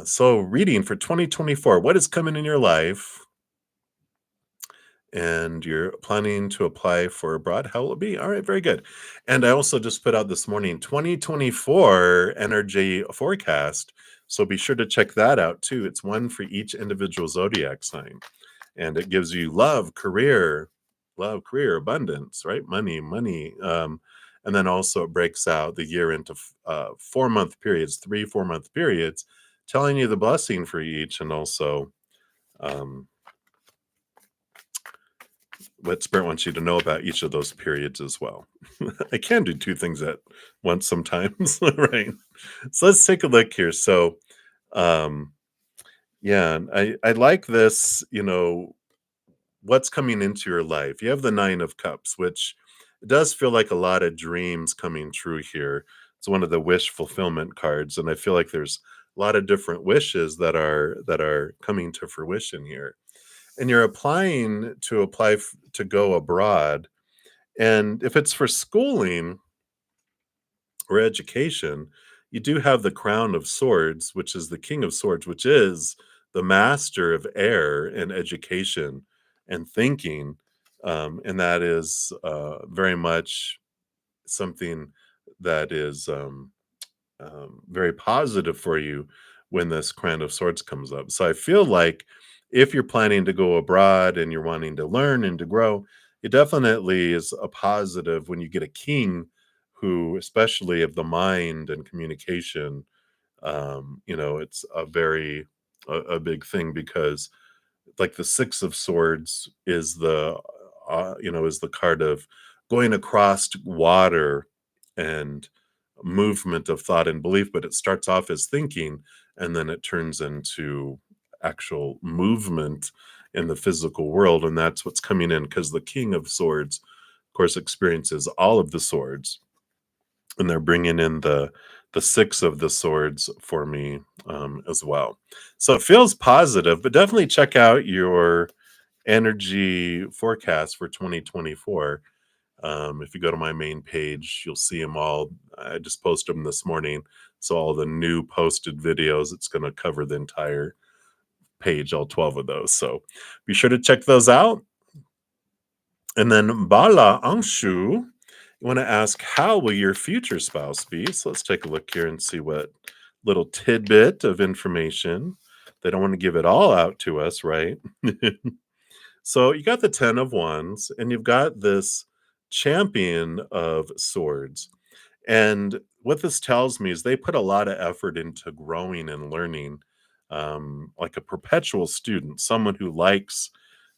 S1: So reading for 2024, what is coming in your life? And you're planning to apply for abroad, how will it be? All right, very good. And I also just put out this morning 2024 energy forecast. So be sure to check that out too. It's one for each individual zodiac sign. And it gives you love, career, abundance, right? Money. And then also it breaks out the year into 4 month periods, 4 month periods, telling you the blessing for each and also um, what Spirit wants you to know about each of those periods as well. I can do two things at once sometimes, right? So let's take a look here. So, um, yeah, I like this. What's coming into your life. You have the Nine of Cups, which it does feel like a lot of dreams coming true here. It's one of the wish fulfillment cards, and I feel like there's a lot of different wishes that are coming to fruition here. And you're applying to to go abroad, and if it's for schooling or education, you do have the Crown of Swords, which is the King of Swords, which is the master of air and education and thinking. And that is very much something that is very positive for you when this Crown of Swords comes up. So I feel like if you're planning to go abroad and you're wanting to learn and to grow, it definitely is a positive when you get a king who, especially of the mind and communication, it's a big thing because like the Six of Swords is the card of going across water and movement of thought and belief, but it starts off as thinking and then it turns into actual movement in the physical world. And that's what's coming in because the King of Swords, of course, experiences all of the swords, and they're bringing in the Six of the Swords for me as well. So it feels positive, but definitely check out your energy forecast for 2024. If you go to my main page, you'll see them all. I just posted them this morning. So all the new posted videos, it's going to cover the entire page, all 12 of those. So be sure to check those out. And then Bala Anshu, you want to ask, how will your future spouse be? So let's take a look here and see what little tidbit of information. They don't want to give it all out to us, right? So you got the 10 of Wands, and you've got this Champion of Swords. And what this tells me is they put a lot of effort into growing and learning, like a perpetual student, someone who likes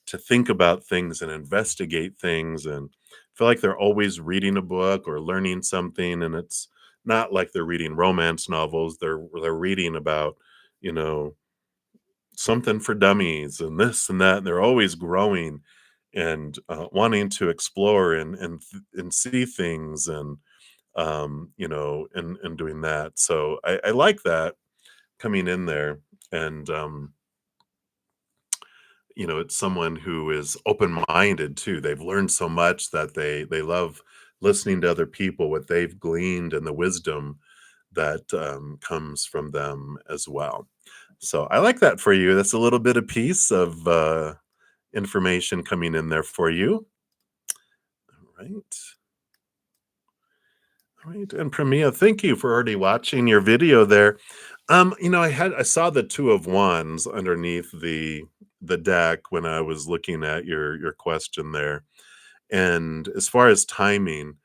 S1: to think about things and investigate things and feel like they're always reading a book or learning something. And it's not like they're reading romance novels. They're reading about, you know, something for dummies and this and that. And they're always growing and wanting to explore and see things and and doing that. So I like that coming in there. And it's someone who is open-minded too. They've learned so much that they love listening to other people, what they've gleaned and the wisdom that comes from them as well. So I like that for you. That's a little bit of piece of information coming in there for you. All right. All right. And Premia, thank you for already watching your video there. I saw the Two of Wands underneath the deck when I was looking at your question there. And as far as timing,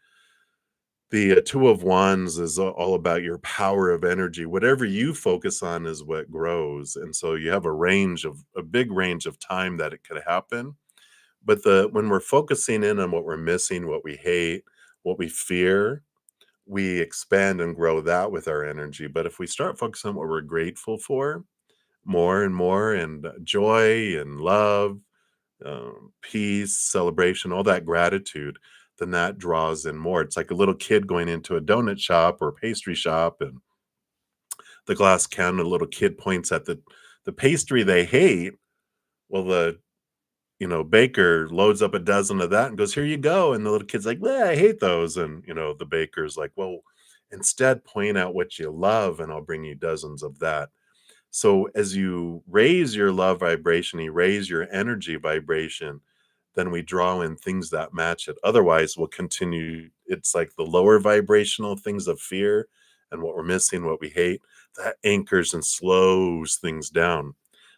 S1: the Two of Wands is all about your power of energy. Whatever you focus on is what grows. And so you have a big range of time that it could happen. But when we're focusing in on what we're missing, what we hate, what we fear, we expand and grow that with our energy. But if we start focusing on what we're grateful for more and more, and joy and love, peace, celebration, all that gratitude, then that draws in more. It's like a little kid going into a donut shop or pastry shop, and the glass counter, the little kid points at the pastry they hate. Well, the baker loads up a dozen of that and goes, "Here you go." And the little kid's like, "Well, I hate those." And the baker's like, "Well, instead point out what you love, and I'll bring you dozens of that." So as you raise your love vibration, you raise your energy vibration, then we draw in things that match it. Otherwise, we'll continue. It's like the lower vibrational things of fear and what we're missing, what we hate, that anchors and slows things down.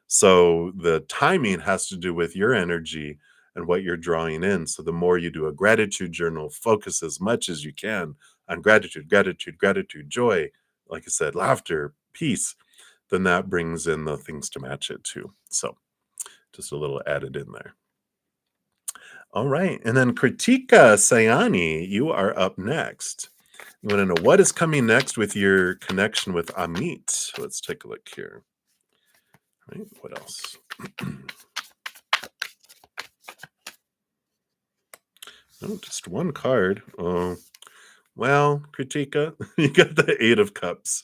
S1: So the timing has to do with your energy and what you're drawing in. So the more you do a gratitude journal, focus as much as you can on gratitude, gratitude, gratitude, joy, like I said, laughter, peace, then that brings in the things to match it too. So just a little added in there. All right. And then Kritika Sayani, you are up next. You want to know what is coming next with your connection with Amit? Let's take a look here. Right. What else? Oh, just one card. Oh, well, Kritika, you got the Eight of Cups,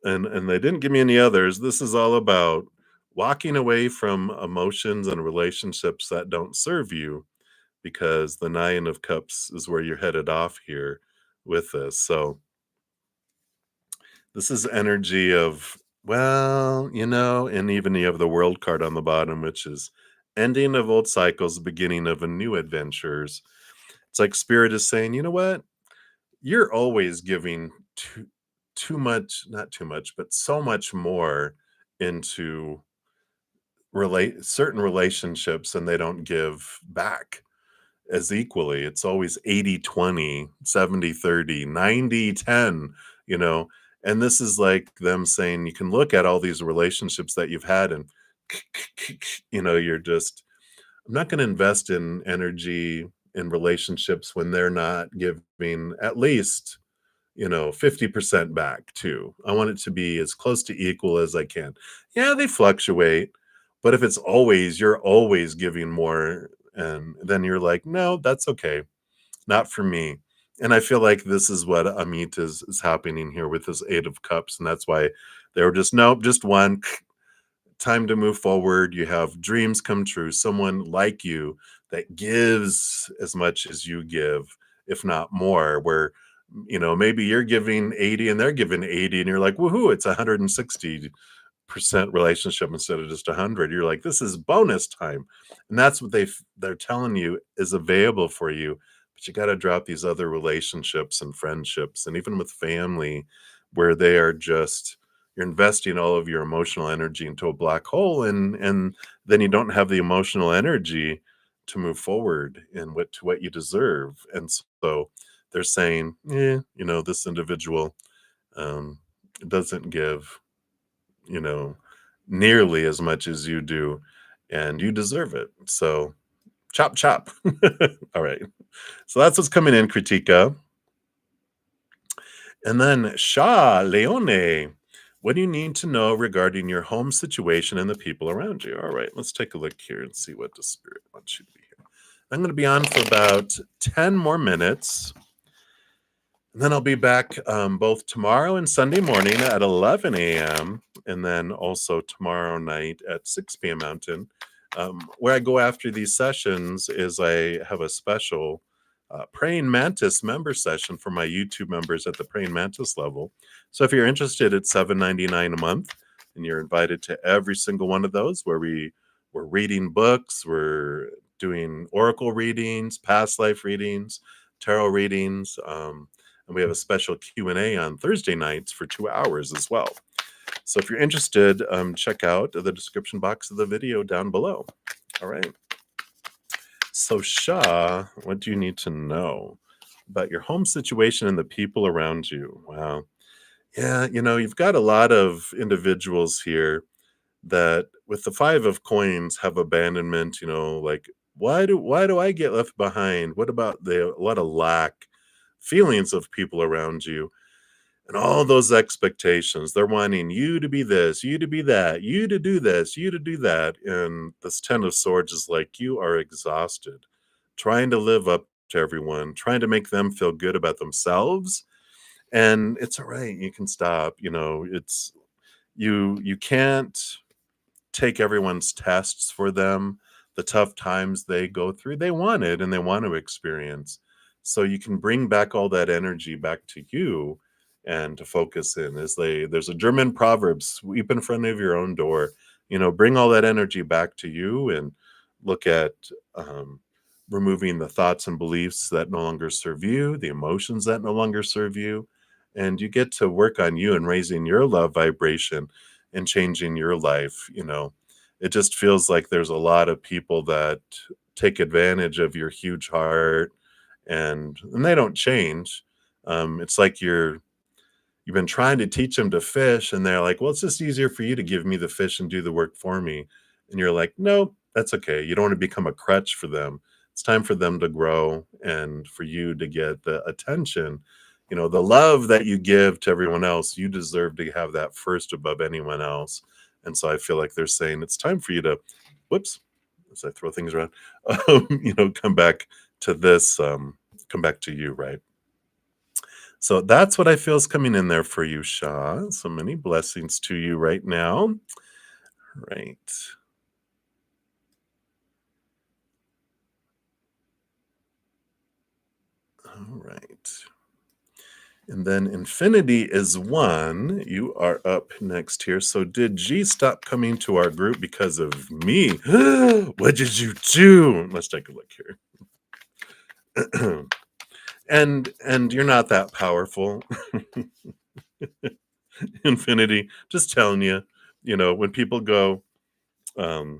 S1: and they didn't give me any others. This is all about walking away from emotions and relationships that don't serve you, because the Nine of Cups is where you're headed off here with this. So this is energy of, well, and even you have the World card on the bottom, which is ending of old cycles, beginning of a new adventures. It's like Spirit is saying, you know what? You're always giving too much, not too much, but so much more into relate certain relationships, and they don't give back as equally. It's always 80-20, 70-30, 90-10, you know. And this is like them saying you can look at all these relationships that you've had, and you're just, I'm not going to invest in energy in relationships when they're not giving at least 50% back too. I want it to be as close to equal as I can. Yeah, they fluctuate, but if it's always, you're always giving more, and then you're like, no, that's okay. Not for me. And I feel like this is what Amit is happening here with this Eight of Cups. And that's why they were just, nope, just one. Time to move forward. You have dreams come true. Someone like you that gives as much as you give, if not more, where maybe you're giving 80 and they're giving 80, and you're like, woohoo, it's 160% relationship instead of just 100. You're like, this is bonus time. And that's what they're telling you is available for you. But you got to drop these other relationships and friendships, and even with family, where they are just, you're investing all of your emotional energy into a black hole, and then you don't have the emotional energy to move forward in what you deserve. And so they're saying, this individual um, doesn't give, you know, nearly as much as you do, and you deserve it. So chop chop. All right. So that's what's coming in, Critica. And then Shah Leone, what do you need to know regarding your home situation and the people around you? All right, let's take a look here and see what the spirit wants you to be here. I'm going to be on for about 10 more minutes. And then I'll be back both tomorrow and Sunday morning at 11 a.m. And then also tomorrow night at 6 p.m. Mountain. Where I go after these sessions is I have a special Praying Mantis member session for my YouTube members at the Praying Mantis level. So if you're interested, it's $7.99 a month, and you're invited to every single one of those, where we're reading books, we're doing oracle readings, past life readings, tarot readings, and we have a special Q&A on Thursday nights for 2 hours as well. So if you're interested, check out the description box of the video down below. All right. So Shah, what do you need to know about your home situation and the people around you? Wow. Yeah, you've got a lot of individuals here that, with the Five of Coins, have abandonment, like, why do I get left behind? What about a lot of lack, feelings of people around you and all those expectations. They're wanting you to be this, you to be that, you to do this, you to do that. And this Ten of Swords is like, you are exhausted trying to live up to everyone, trying to make them feel good about themselves. And it's all right. You can stop. It's you can't take everyone's tests for them, the tough times they go through, they want it and they want to experience. So you can bring back all that energy back to you and to focus in. There's a German proverb, sweep in front of your own door. Bring all that energy back to you and look at um, removing the thoughts and beliefs that no longer serve you, the emotions that no longer serve you. And you get to work on you and raising your love vibration and changing your life. It just feels like there's a lot of people that take advantage of your huge heart, and they don't change. It's like you've been trying to teach them to fish, and they're like, well, it's just easier for you to give me the fish and do the work for me. And you're like, no, that's okay. You don't want to become a crutch for them. It's time for them to grow and for you to get the attention. The love that you give to everyone else, you deserve to have that first above anyone else. And so I feel like they're saying it's time for you to, whoops, as I throw things around, come back to this, come back to you, right? So that's what I feel is coming in there for you, Shaw. So many blessings to you right now. Right. All right. And then infinity is 1. You are up next here. So did G stop coming to our group because of me? What did you do? Let's take a look here. and you're not that powerful. Infinity, just telling you, when people go, my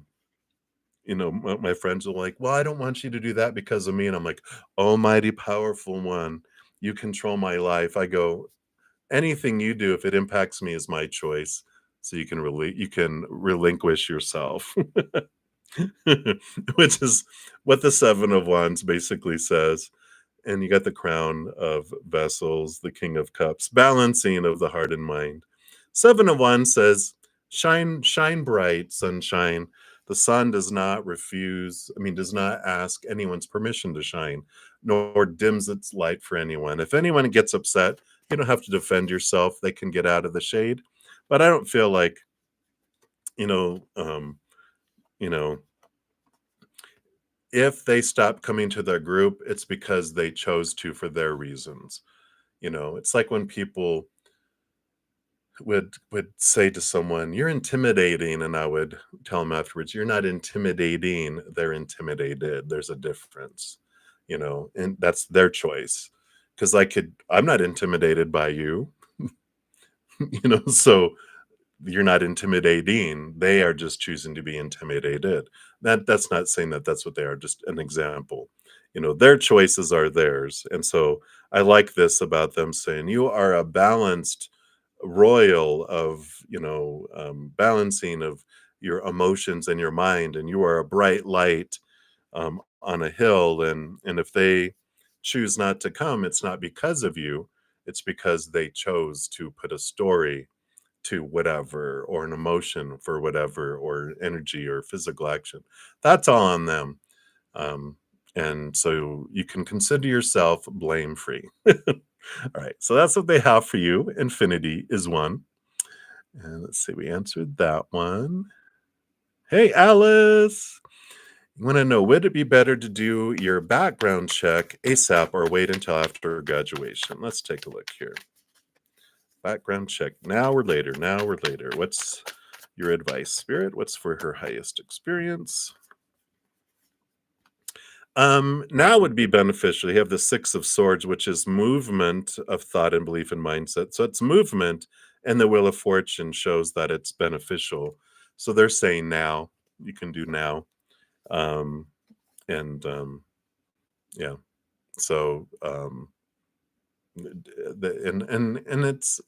S1: friends are like, well, I don't want you to do that because of me. And I'm like, almighty powerful one, you control my life. I go, anything you do, if it impacts me, is my choice. So you can relinquish yourself. Which is what the Seven of Wands basically says. And you got the Crown of Vessels, the King of Cups, balancing of the heart and mind. Seven of Wands says, shine, shine bright, sunshine. The sun does not ask anyone's permission to shine, nor dims its light for anyone. If anyone gets upset, you don't have to defend yourself. They can get out of the shade. But I don't feel like, you know, um, you know, if they stop coming to their group, it's because they chose to for their reasons. It's like when people would say to someone, "You're intimidating," and I would tell them afterwards, "You're not intimidating, they're intimidated. There's a difference." And that's their choice. Because I'm not intimidated by you, so you're not intimidating. They are just choosing to be intimidated. That's not saying that that's what they are, just an example. Their choices are theirs. And so I like this about them saying, you are a balanced royal of, balancing of your emotions and your mind, and you are a bright light on a hill. And if they choose not to come, it's not because of you. It's because they chose to put a story to whatever, or an emotion for whatever, or energy or physical action. That's all on them. Um, and so you can consider yourself blame free. All right. So that's what they have for you. Infinity is 1. And let's see, we answered that one. Hey, Alice. You want to know, would it be better to do your background check ASAP or wait until after graduation? Let's take a look here. Background check. Now or later? Now or later? What's your advice, Spirit? What's for her highest experience? Now would be beneficial. You have the Six of Swords, which is movement of thought and belief and mindset. So it's movement, and the Wheel of Fortune shows that it's beneficial. So they're saying now. You can do now. And yeah. So and it's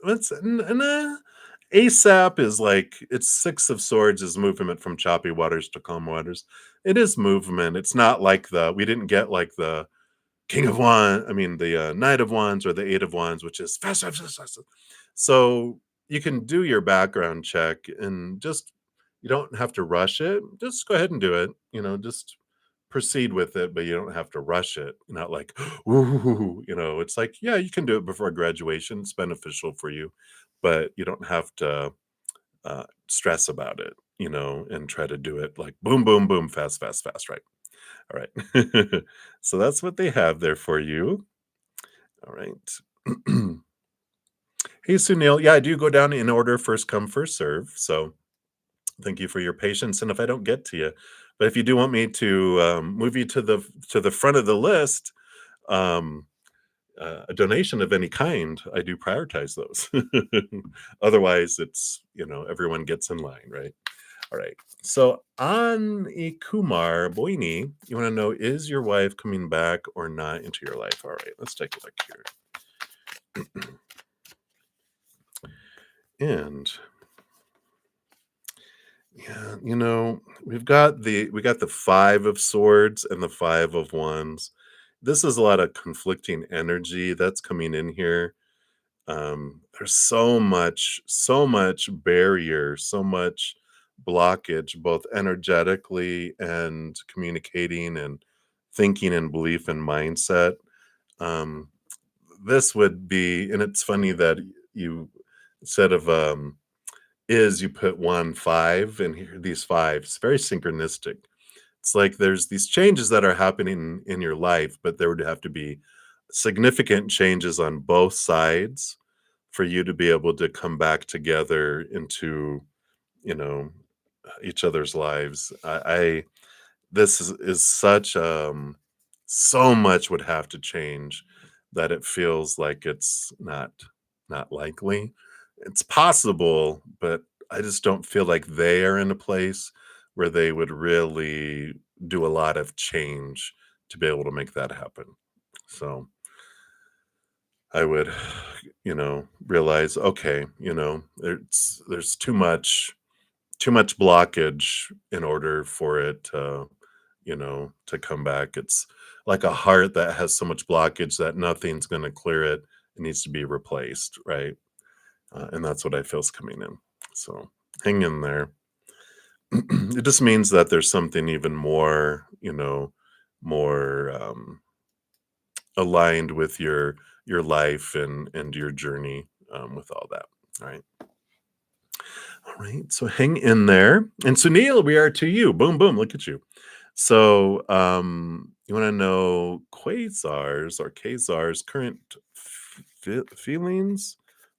S1: ASAP is like, it's Six of Swords is movement from choppy waters to calm waters. It is movement. It's not like we didn't get like the King of Wands, I mean, the Knight of Wands or the Eight of Wands, which is fast, fast, fast, fast. So you can do your background check and just you don't have to rush it. Just go ahead and do it. Just proceed with it, but you don't have to rush it. Not like, ooh, it's like, yeah, you can do it before graduation. It's beneficial for you, but you don't have to stress about it, and try to do it like boom, boom, boom, fast, fast, fast, right? All right. So that's what they have there for you. All right. Hey, Sunil. Yeah, I do go down in order, first come, first serve. So thank you for your patience. And if I don't get to you, but if you do want me to move you to the front of the list, um, a donation of any kind, I do prioritize those. Otherwise, it's everyone gets in line, right? All right. So on Kumar Boini, you want to know, is your wife coming back or not into your life? All right, let's take a look here. And yeah, we got the 5 of Swords and the 5 of Wands. This is a lot of conflicting energy that's coming in here. There's so much barrier, so much blockage, both energetically and communicating and thinking and belief and mindset. Um, this would be, and it's funny that you instead of is you put 1 5 and here these fives, very synchronistic. It's like there's these changes that are happening in your life, but there would have to be significant changes on both sides for you to be able to come back together into, you know, each other's lives. I this is such so much would have to change that it feels like it's not likely. It's possible, but I just don't feel like they are in a place where they would really do a lot of change to be able to make that happen. So I would, realize, okay, there's too much blockage in order for it to come back. It's like a heart that has so much blockage that nothing's going to clear it. It needs to be replaced, right? And that's what I feel's coming in. So hang in there. It just means that there's something even more, more aligned with your life and your journey with all that. All right. All right. So hang in there. And Sunil, we are to you. Boom, boom. Look at you. So you want to know quasars or quasars current feelings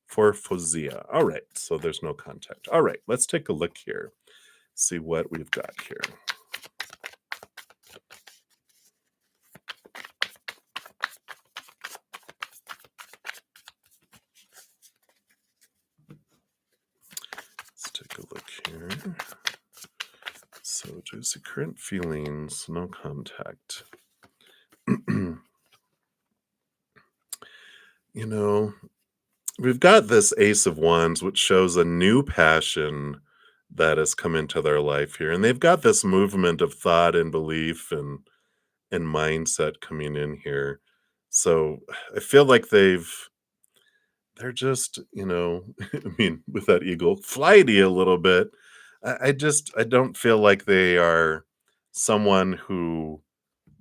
S1: for Fozia. All right. So there's no contact. All right. Let's take a look here. See what we've got here. Let's take a look here. So juicy current feelings, no contact. We've got this Ace of Wands, which shows a new passion that has come into their life here. And they've got this movement of thought and belief and mindset coming in here. So I feel like they're just, I mean, with that eagle, flighty a little bit. I don't feel like they are someone who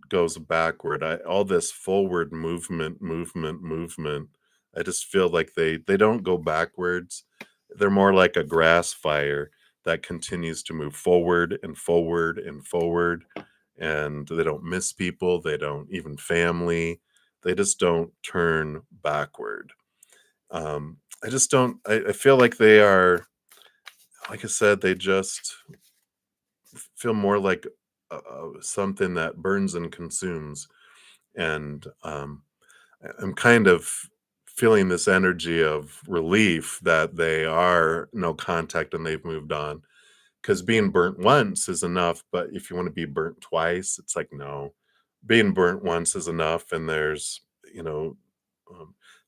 S1: goes backward. All this forward movement, movement, movement. I just feel like they don't go backwards. They're more like a grass fire that continues to move forward and forward and forward. And they don't miss people. They don't even family. They just don't turn backward. I just don't. I feel like they are, like I said, they just feel more like something that burns and consumes. And I'm kind of feeling this energy of relief that they are no contact and they've moved on. Because being burnt once is enough, but if you want to be burnt twice, it's like no, being burnt once is enough. And there's, um,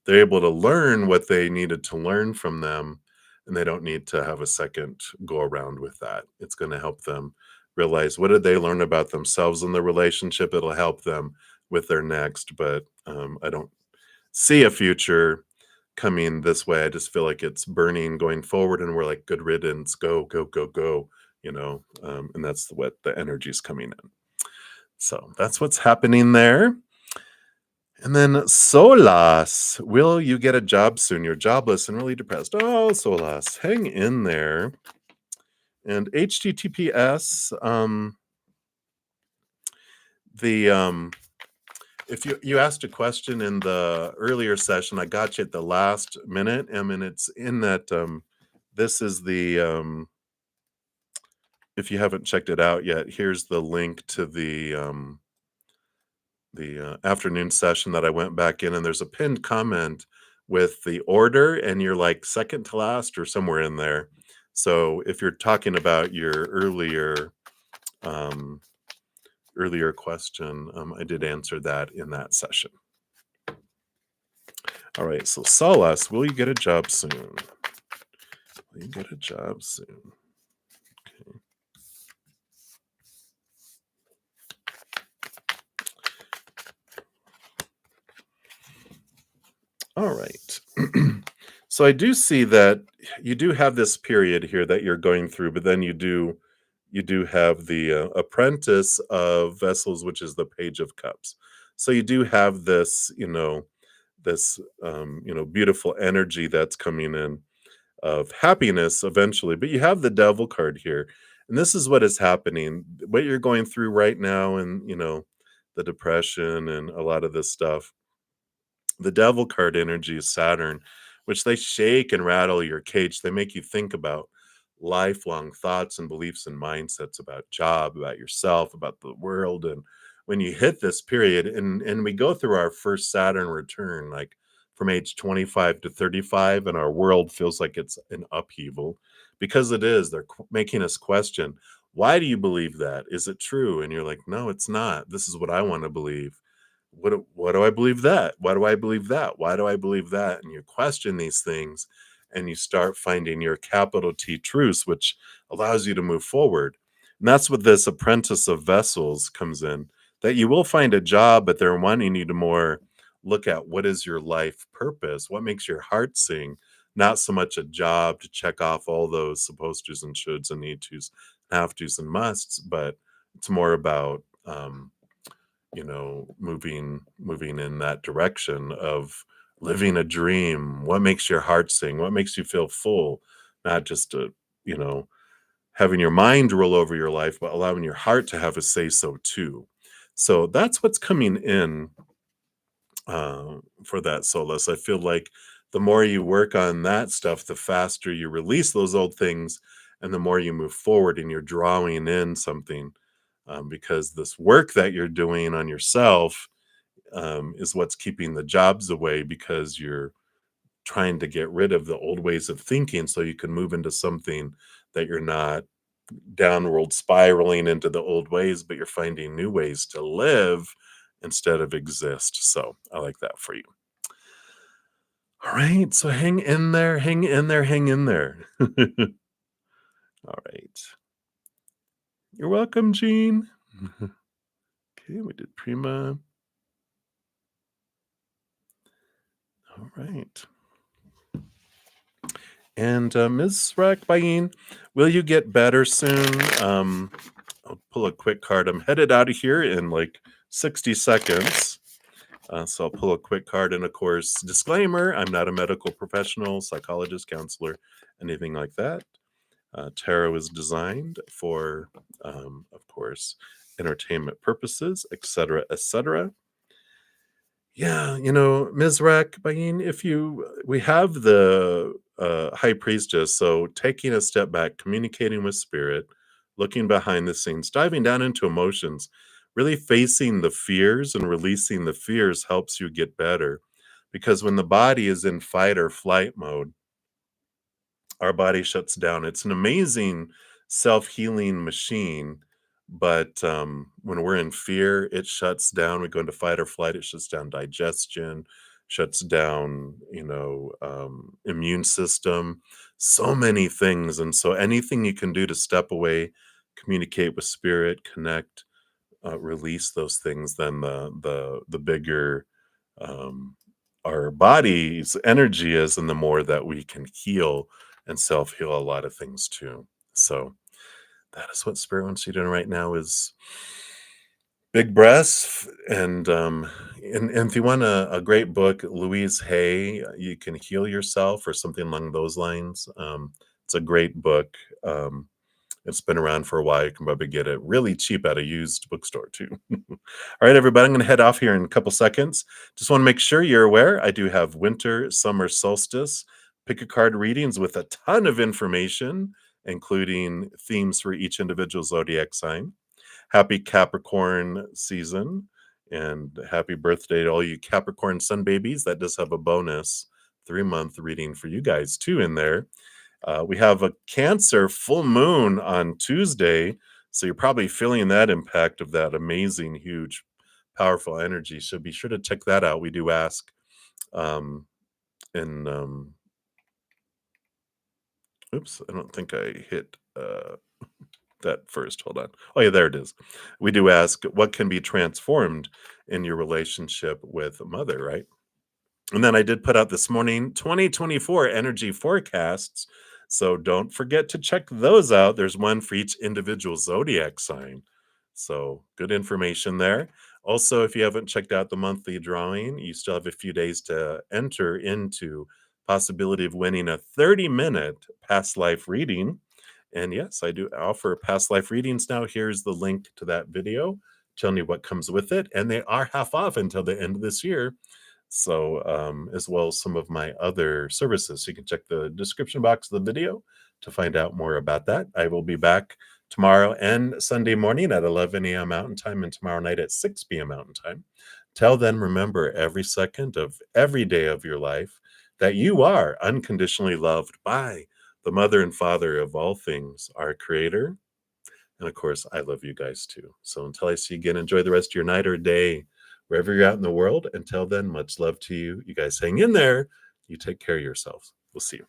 S1: they're able to learn what they needed to learn from them, and they don't need to have a second go around with that. It's going to help them realize what did they learn about themselves in the relationship. It'll help them with their next, but I don't see a future coming this way. I just feel like it's burning going forward, and we're like, good riddance, go, go, go, go, and that's what the energy is coming in. So that's what's happening there. And then Solas, will you get a job soon? You're jobless and really depressed. Oh, Solas, hang in there. And HTTPS, the if you asked a question in the earlier session, I got you at the last minute. I mean, it's in that this is the if you haven't checked it out yet, here's the link to the afternoon session that I went back in, and there's a pinned comment with the order, and you're like second to last or somewhere in there. So if you're talking about your um, earlier question, I did answer that in that session. All right, so Salas, will you get a job soon? Will you get a job soon? Okay. All right. So I do see that you do have this period here that you're going through, but then you do have the apprentice of vessels, which is the page of cups. So you do have this, this beautiful energy that's coming in of happiness eventually, but you have the devil card here. And this is what is happening. What you're going through right now, and the depression and a lot of this stuff, the devil card energy is Saturn, which they shake and rattle your cage. They make you think about lifelong thoughts and beliefs and mindsets about job, about yourself, about the world. And when you hit this period, and we go through our first Saturn return, like from age 25 to 35, and our world feels like it's an upheaval because it is. They're making us question, why do you believe that? Is it true? And you're like, no, it's not. This is what I want to believe. What do I believe that? Why do I believe that? Why do I believe that? And you question these things, and you start finding your capital T truths, which allows you to move forward. And that's what this apprentice of vessels comes in, that you will find a job, but they're wanting you to more look at what is your life purpose? What makes your heart sing? Not so much a job to check off all those supposed tos and shoulds and need tos, have tos and musts, but it's more about moving in that direction of living a dream. What makes your heart sing? What makes you feel full? Not just you know having your mind rule over your life, but allowing your heart to have a say so too. So that's what's coming in for that solace. I feel like the more you work on that stuff, the faster you release those old things, and the more you move forward and you're drawing in something, because this work that you're doing on yourself is what's keeping the jobs away, because you're trying to get rid of the old ways of thinking so you can move into something that you're not downward spiraling into the old ways, but you're finding new ways to live instead of exist. So I like that for you. All right. So hang in there, hang in there, hang in there. All right. You're welcome, Jean. Okay, we did Prima. All right. And Ms. Rakbayin, will you get better soon? I'll pull a quick card. I'm headed out of here in like 60 seconds. So I'll pull a quick card. And of course, disclaimer, I'm not a medical professional, psychologist, counselor, anything like that. Tarot is designed for, of course, entertainment purposes, etc., etc. Yeah, Mizrak, Bayin, we have the high priestess, so taking a step back, communicating with spirit, looking behind the scenes, diving down into emotions, really facing the fears and releasing the fears helps you get better. Because when the body is in fight or flight mode, our body shuts down. It's an amazing self-healing machine, but when we're in fear, it shuts down. We go into fight or flight. It shuts down digestion, shuts down, immune system, so many things. And so anything you can do to step away, communicate with spirit, connect, release those things, then the bigger um, our body's energy is, and the more that we can heal and self heal a lot of things too. So that is what Spirit wants you doing right now is big breaths and if you want a great book, Louise Hay, You Can Heal Yourself or something along those lines. It's a great book. It's been around for a while. You can probably get it really cheap at a used bookstore too. All right, everybody, I'm going to head off here in a couple seconds. Just want to make sure you're aware I do have winter, summer solstice, pick a card readings with a ton of information, including themes for each individual zodiac sign. Happy Capricorn season and happy birthday to all you Capricorn sun babies. That does have a bonus 3-month reading for you guys too in there. We have a Cancer full moon on Tuesday, so you're probably feeling that impact of that amazing, huge, powerful energy. So be sure to check that out. We do ask um, in oops, I don't think I hit that first. Hold on. Oh, yeah, there it is. We do ask what can be transformed in your relationship with mother, right? And then I did put out this morning 2024 energy forecasts. So don't forget to check those out. There's one for each individual zodiac sign. So good information there. Also, if you haven't checked out the monthly drawing, you still have a few days to enter into possibility of winning a 30-minute past life reading. And yes, I do offer past life readings now. Here's the link to that video telling you what comes with it. And they are half off until the end of this year. So, as well as some of my other services. So you can check the description box of the video to find out more about that. I will be back tomorrow and Sunday morning at 11 a.m. Mountain Time and tomorrow night at 6 p.m. Mountain Time. Till then, remember every second of every day of your life that you are unconditionally loved by the mother and father of all things, our creator. And of course, I love you guys too. So until I see you again, enjoy the rest of your night or day, wherever you're out in the world. Until then, much love to you. You guys hang in there. You take care of yourselves. We'll see you.